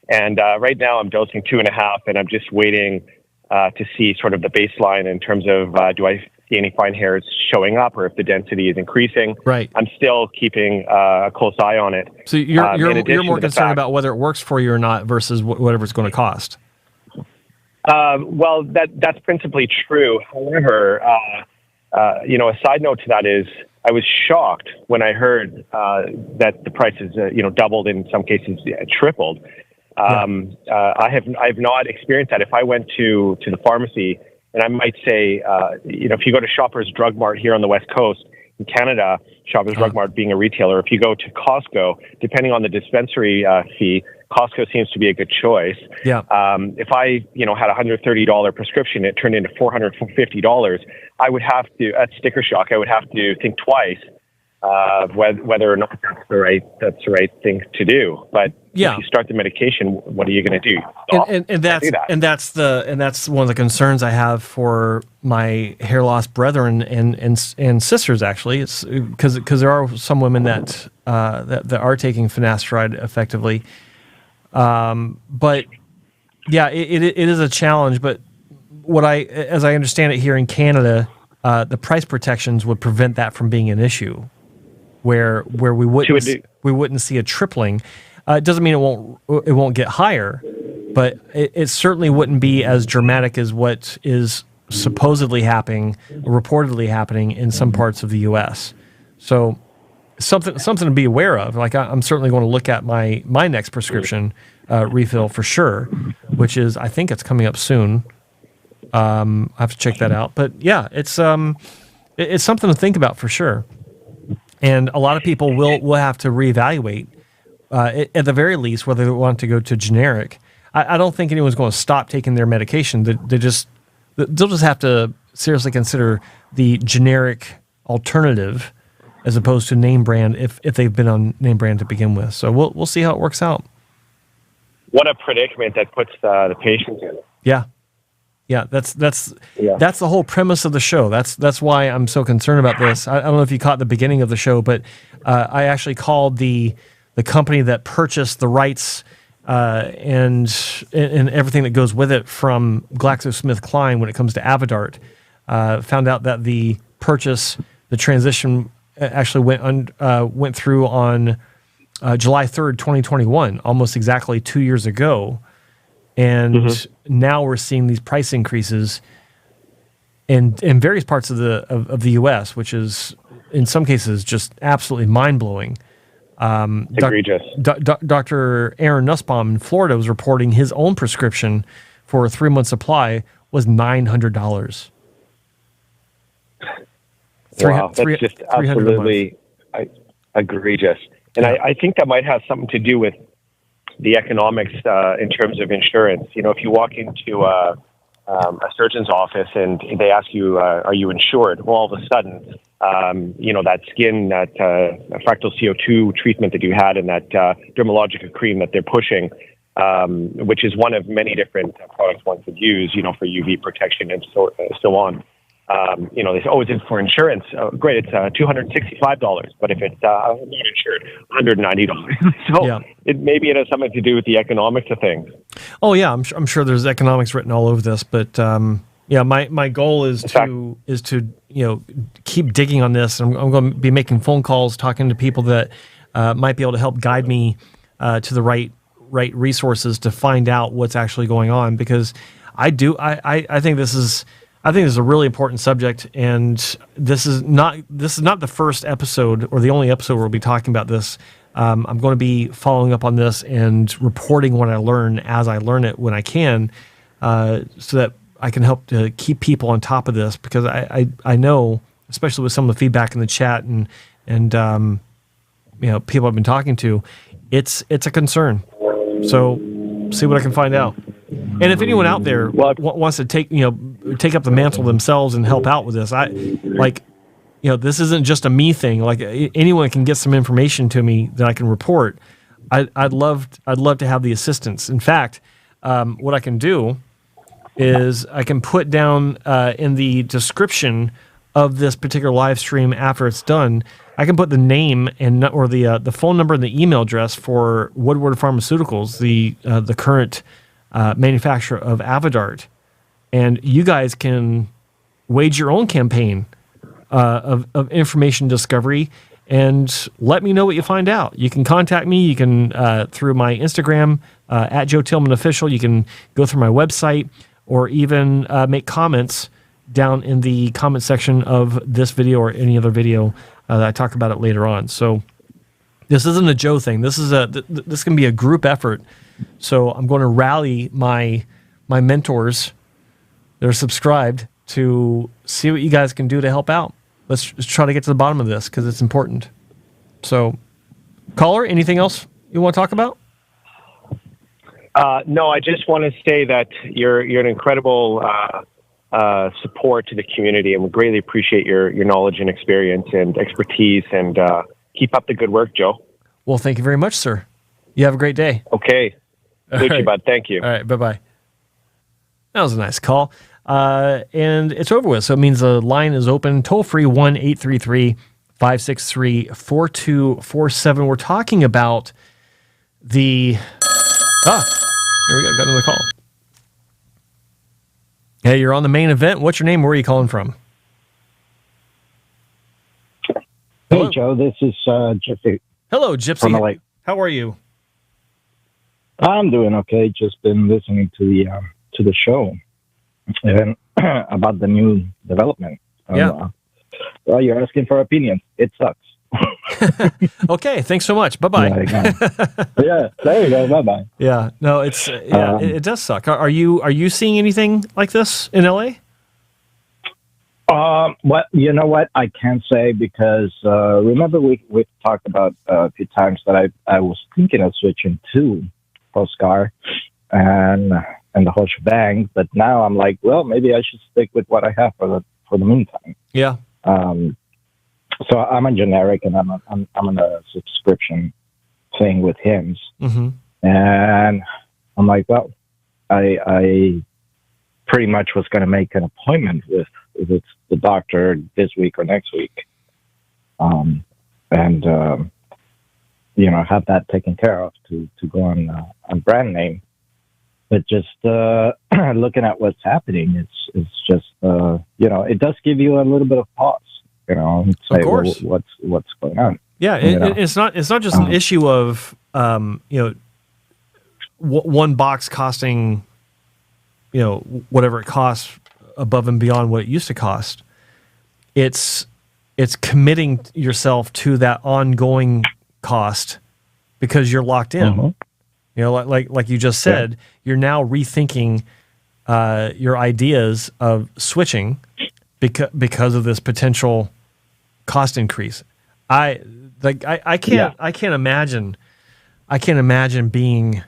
D: And right now I'm dosing 2.5, and I'm just waiting to see sort of the baseline in terms of do I see any fine hairs showing up, or if the density is increasing.
A: Right.
D: I'm still keeping a close eye on it.
A: So you're more concerned about whether it works for you or not versus whatever it's going to cost.
D: Well, that's principally true. However, a side note to that is I was shocked when I heard that the prices, doubled, in some cases tripled. I have not experienced that. If I went to the pharmacy, and I might say, if you go to Shoppers Drug Mart here on the West Coast, in Canada, Shoppers Drug Mart being a retailer, if you go to Costco, depending on the dispensary fee, Costco seems to be a good choice.
A: Yeah.
D: If I, had a $130 prescription, it turned into $450. I would have to, at sticker shock, I would have to think twice whether or not that's the right thing to do. But if you start the medication, what are you going to do?
A: And that's one of the concerns I have for my hair loss brethren and sisters. Actually, it's because there are some women that are taking finasteride effectively. But yeah, it is a challenge. But as I understand it here in Canada, the price protections would prevent that from being an issue, where we wouldn't see a tripling. It doesn't mean it won't get higher, but it certainly wouldn't be as dramatic as what is supposedly happening, reportedly happening in some parts of the U.S. So something to be aware of. Like I'm certainly going to look at my next prescription refill for sure, which is, I think it's coming up soon. I have to check that out. But yeah, it's something to think about for sure. And a lot of people will have to reevaluate, at the very least, whether they want to go to generic. I don't think anyone's going to stop taking their medication. They'll just have to seriously consider the generic alternative as opposed to name brand if they've been on name brand to begin with. So we'll see how it works out.
D: What a predicament that puts the patient in.
A: Yeah, that's the whole premise of the show. That's why I'm so concerned about this. I don't know if you caught the beginning of the show, but I actually called the company that purchased the rights and everything that goes with it from GlaxoSmithKline when it comes to Avodart. Found out that the transition actually went through on July 3rd, 2021, almost exactly 2 years ago. And now we're seeing these price increases in various parts of the U.S., which is in some cases just absolutely mind-blowing.
D: Egregious.
A: Dr. Aaron Nussbaum in Florida was reporting his own prescription for a 3-month supply was $900.
D: Wow, that's just absolutely egregious. And I think that might have something to do with the economics in terms of insurance. You know, if you walk into a surgeon's office and they ask you, are you insured? Well, all of a sudden, you know, that skin, that fractal CO2 treatment that you had and that dermalogica cream that they're pushing, which is one of many different products one could use, you know, for UV protection and so on. You know, they say, oh, is it for insurance? Great, it's $265. But if it's not insured, $190. So maybe it has something to do with the economics of things.
A: Oh yeah, I'm sure there's economics written all over this, but my goal is to you know, keep digging on this. I'm going to be making phone calls, talking to people that might be able to help guide me to the right resources to find out what's actually going on, because I think this is a really important subject, and this is not the first episode or the only episode where we'll be talking about this. I'm going to be following up on this and reporting what I learn as I learn it when I can, so that I can help to keep people on top of this, because I know, especially with some of the feedback in the chat and you know, people I've been talking to, it's a concern. So see what I can find out. And if anyone out there wants to take up the mantle themselves and help out with this, this isn't just a me thing. Like, anyone can get some information to me that I can report. I'd love to have the assistance. In fact, what I can do is I can put down in the description of this particular live stream after it's done, I can put the name or the phone number and the email address for Woodward Pharmaceuticals, the current manufacturer of Avodart, and you guys can wage your own campaign of information discovery and let me know what you find out. You can contact me. You can through my Instagram at Joe Tillman Official. You can go through my website, or even make comments down in the comment section of this video or any other video that I talk about it later on. So this isn't a Joe thing. This can be a group effort. So I'm going to rally my mentors that are subscribed to see what you guys can do to help out. Let's try to get to the bottom of this, because it's important. So, caller, anything else you want to talk about?
D: No, I just want to say that you're an incredible support to the community, and we greatly appreciate your knowledge and experience and expertise, and keep up the good work, Joe.
A: Well, thank you very much, sir. You have a great day.
D: Okay. Right. Bud. Thank you.
A: All right. Bye-bye. That was a nice call. And it's over with. So it means the line is open. Toll free 1-833-563-4247. We're talking about here we go. Got another call. Hey, you're on the main event. What's your name? Where are you calling from?
E: Hey, Joe. This is Gypsy.
A: Hello, Gypsy.
E: From LA.
A: How are you?
E: I'm doing okay. Just been listening to the show and about the new development. Well, you're asking for opinions. It sucks.
A: Okay, thanks so much. Bye-bye.
E: Yeah, there you go. Bye-bye.
A: Yeah, no, it does suck. Are you seeing anything like this in LA?
E: Well, you know what? I can't say, because remember we talked about a few times that I was thinking of switching to Proscar and the whole shebang, but now I'm like, well, maybe I should stick with what I have for the meantime.
A: Yeah.
E: So I'm a generic, and I'm on a subscription thing with HIMSS, and I'm like, well, I pretty much was going to make an appointment with the doctor this week or next week, and have that taken care of to go on brand name. But just looking at what's happening, it's just it does give you a little bit of pause. Say,
A: of course.
E: Well, what's going on?
A: Yeah, it's not just an issue of one box costing whatever it costs above and beyond what it used to cost. It's committing yourself to that ongoing cost because you're locked in. Like you just said, you're now rethinking your ideas of switching because of this potential cost increase. I can't imagine being,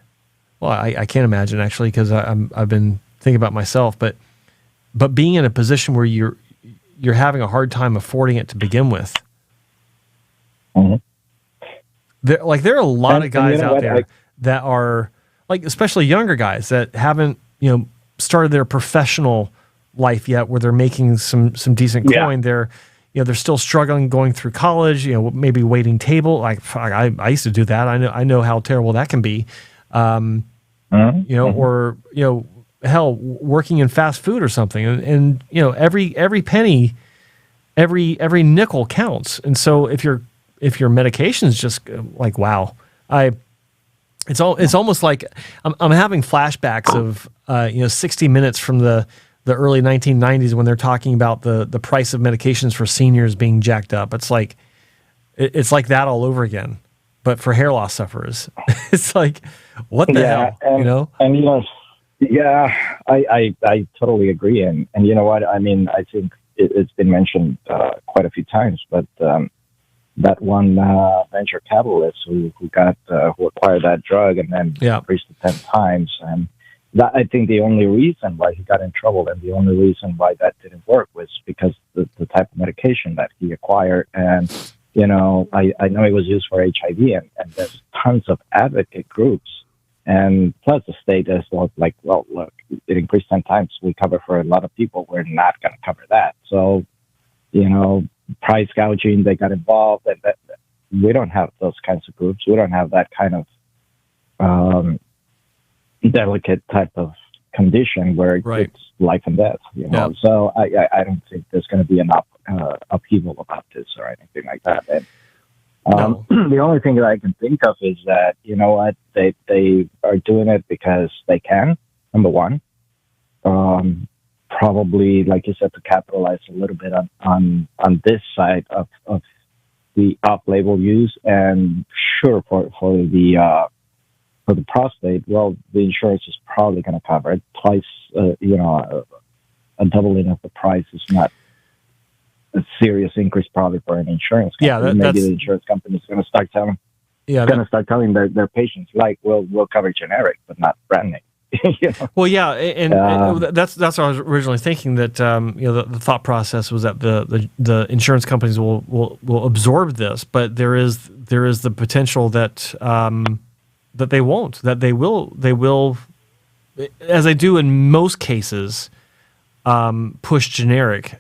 A: well, I can't imagine actually, because I've been thinking about myself, but being in a position where you're having a hard time affording it to begin with.
E: Mm-hmm.
A: There are a lot of guys out there that are, like, especially younger guys that haven't, started their professional life yet, where they're making some decent coin. They're still struggling going through college, maybe waiting table. Like, I used to do that. I know how terrible that can be. Or, hell, working in fast food or something. And every penny, every nickel counts. And so if your medication is just like, wow, it's almost like I'm having flashbacks of 60 Minutes from the early 1990s when they're talking about the price of medications for seniors being jacked up. It's like that all over again, but for hair loss sufferers. It's like, what the hell,
E: And I totally agree. And you know what? I mean, I think it's been mentioned quite a few times, but that one venture capitalist who acquired that drug and then increased it 10 times, and that, I think the only reason why he got in trouble and the only reason why that didn't work was because the type of medication that he acquired. And I know it was used for HIV, and there's tons of advocate groups. And plus the state is like, well, look, it increased 10 times. We cover for a lot of people. We're not going to cover that. So, price gouging, they got involved. And that, we don't have those kinds of groups. We don't have that kind of delicate type of condition where it's life and death. So I don't think there's going to be an upheaval about this or anything like that. And, the only thing that I can think of is that, they are doing it because they can, number one. Probably, like you said, to capitalize a little bit on this side of the off-label use. And sure, for the prostate, well, the insurance is probably going to cover it. Twice, a doubling of the price is not a serious increase probably for an insurance company. Maybe the insurance company is going to start telling their patients, like, we'll cover generic, but not brand name.
A: Well, and that's what I was originally thinking, that the thought process was that the insurance companies will absorb this, but there is the potential that that they won't, that they will, as they do in most cases, push generic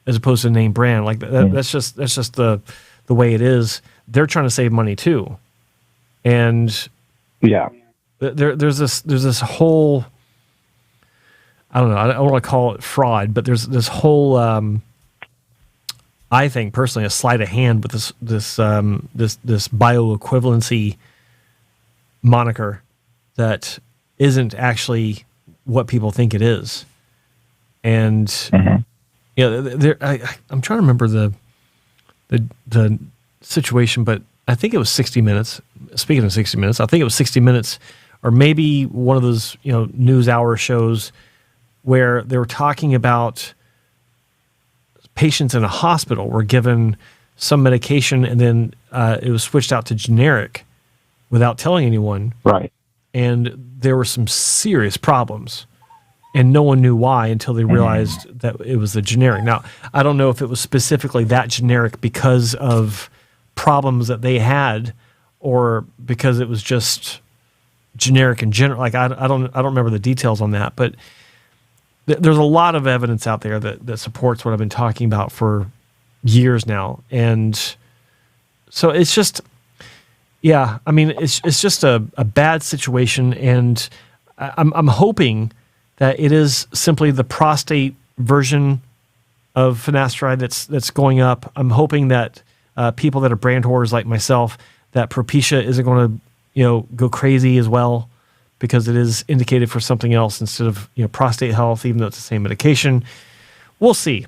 A: as opposed to name brand. Like that's just the way it is. They're trying to save money too, and there's this whole, I don't know, I don't want to call it fraud, but there's this whole I think personally a sleight of hand with this bioequivalency moniker that isn't actually what people think it is. And I'm trying to remember the situation, but I think it was 60 Minutes. Speaking of 60 Minutes, I think it was 60 Minutes, or maybe one of those news hour shows where they were talking about patients in a hospital were given some medication and then it was switched out to generic without telling anyone.
E: Right.
A: And there were some serious problems, and no one knew why until they realized that it was the generic. Now, I don't know if it was specifically that generic because of problems that they had, or because it was just generic in general. Like I don't remember the details on that, but there's a lot of evidence out there that supports what I've been talking about for years now. And so it's just, it's just a bad situation. And I'm hoping that it is simply the prostate version of finasteride that's going up. I'm hoping that people that are brand whores like myself, that Propecia isn't going to, go crazy as well, because it is indicated for something else instead of, prostate health, even though it's the same medication. We'll see.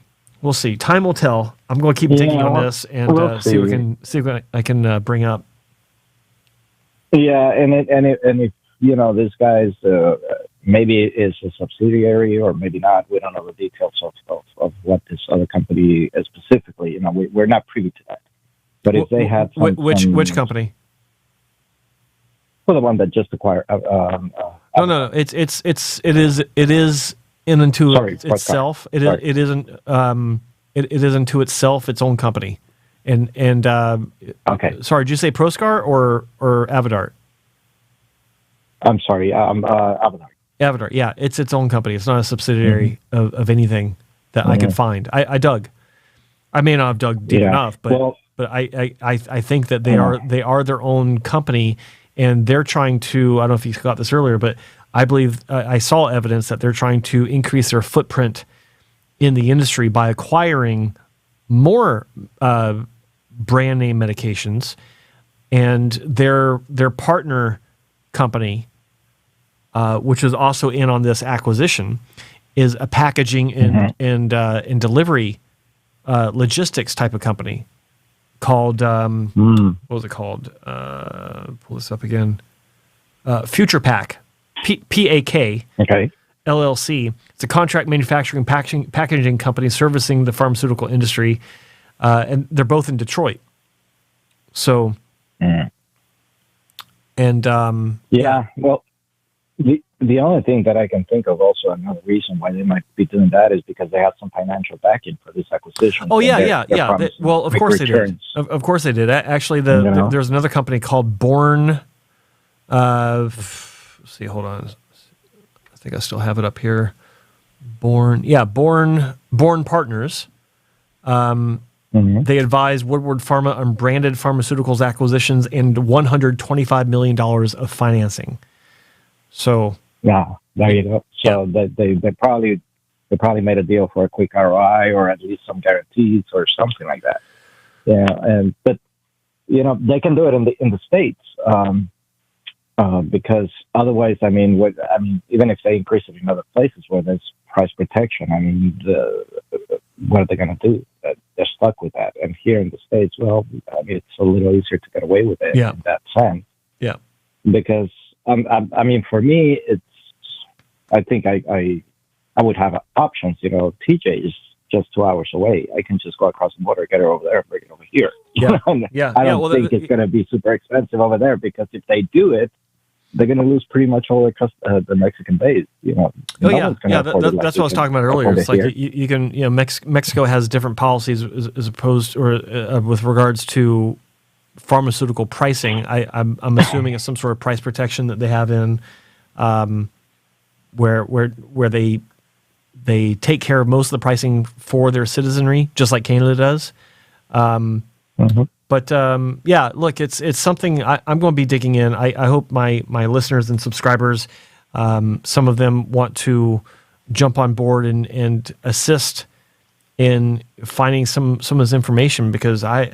A: Time will tell. I'm going to keep digging on this and see what I can bring up.
E: Yeah, and if this guy's maybe it is a subsidiary or maybe not. We don't know the details of what this other company is specifically. We're not privy to that. But if they had
A: which company?
E: Well, the one that just acquired.
A: No. It is in and to itself. It is unto itself its own company. And
E: okay.
A: Sorry, did you say Proscar or Avodart?
E: I'm sorry, Avodart.
A: Avodart, yeah, it's its own company. It's not a subsidiary of anything that I could find. I dug. I may not have dug deep enough, but I think that they are their own company, and they're trying to. I don't know if you got this earlier, but I believe I saw evidence that they're trying to increase their footprint in the industry by acquiring more brand name medications, and their partner company, which is also in on this acquisition, is a packaging and delivery logistics type of company called what was it called? Pull this up again. Future Pack, PAK.
E: Okay.
A: LLC. It's a contract manufacturing packaging company servicing the pharmaceutical industry, and they're both in Detroit. So,
E: well, the only thing that I can think of, also another reason why they might be doing that, is because they have some financial backing for this acquisition.
A: Oh yeah. Well, of course returns. They did. Of course they did. Actually, there's another company called Born. Let's see, hold on. I think I still have it up here. Born Partners. They advise Woodward Pharma on branded pharmaceuticals acquisitions and $125 million of financing. So
E: yeah, there you go. So they probably made a deal for a quick ROI, or at least some guarantees or something like that. Yeah, but they can do it in the States. Because otherwise, even if they increase it in other places where there's price protection, what are they going to do? They're stuck with that. And here in the States, it's a little easier to get away with it in that sense.
A: Yeah.
E: Because, for me, I think I would have options. TJ is just 2 hours away. I can just go across the border, get her over there, and bring it over here.
A: Yeah.
E: I don't think it's going to be super expensive over there, because if they do it, they're going to lose pretty much all the Mexican base.
A: That's what I was talking about earlier. It's like you can, Mexico has different policies as opposed, or with regards to pharmaceutical pricing. I'm assuming it's some sort of price protection that they have in, where they take care of most of the pricing for their citizenry, just like Canada does. But look, it's something I'm going to be digging in. I hope my listeners and subscribers, some of them want to jump on board and assist in finding some of this information, because I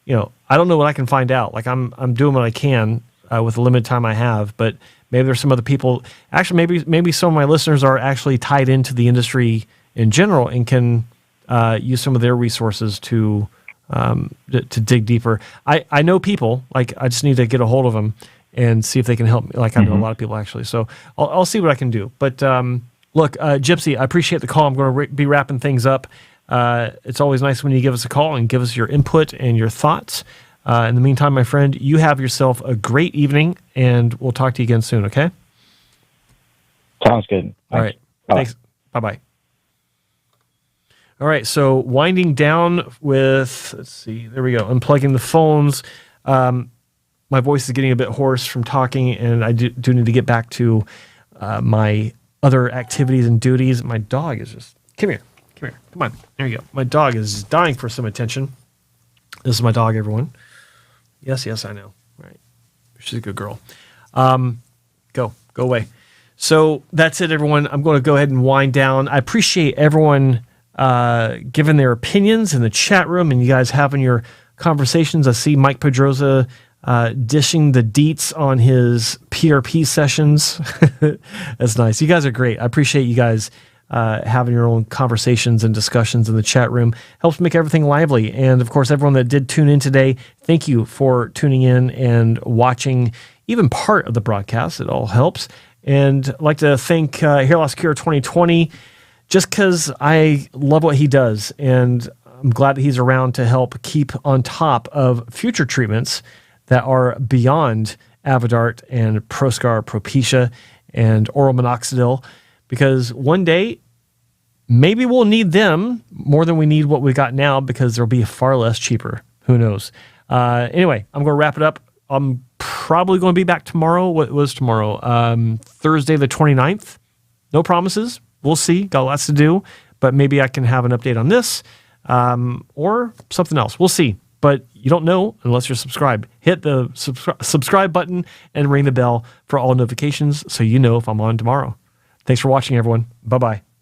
A: don't know what I can find out. Like I'm doing what I can with the limited time I have, but maybe there's some other people. Actually, maybe some of my listeners are actually tied into the industry in general and can use some of their resources to dig deeper. I know people, like, I just need to get a hold of them and see if they can help me. Like, I know a lot of people actually, so I'll see what I can do. But look, Gypsy, I appreciate the call. I'm going to be wrapping things up. It's always nice when you give us a call and give us your input and your thoughts. In the meantime, my friend, you have yourself a great evening, and we'll talk to you again soon, okay?
E: Sounds good.
A: All right. Thanks. Bye-bye. All right, so winding down with, let's see, there we go, unplugging the phones. My voice is getting a bit hoarse from talking, and I do need to get back to my other activities and duties. My dog is just, come here, come on, there you go. My dog is dying for some attention. This is my dog, everyone. Yes, I know. All right, she's a good girl. Go away. So that's it, everyone. I'm going to go ahead and wind down. I appreciate everyone giving their opinions in the chat room, and you guys having your conversations. I see Mike Pedroza dishing the deets on his PRP sessions. That's nice. You guys are great. I appreciate you guys having your own conversations and discussions in the chat room. Helps make everything lively. And of course, everyone that did tune in today, thank you for tuning in and watching even part of the broadcast. It all helps. And I'd like to thank Hair Loss Cure 2020 just because I love what he does. And I'm glad that he's around to help keep on top of future treatments that are beyond Avodart and Proscar, Propecia, and oral minoxidil. Because one day, maybe we'll need them more than we need what we got now because they'll be far less cheaper. Who knows? Anyway, I'm going to wrap it up. I'm probably going to be back tomorrow. What was tomorrow? Thursday the 29th. No promises. We'll see. Got lots to do. But maybe I can have an update on this or something else. We'll see. But you don't know unless you're subscribed. Hit the subscribe button and ring the bell for all notifications so you know if I'm on tomorrow. Thanks for watching, everyone. Bye-bye.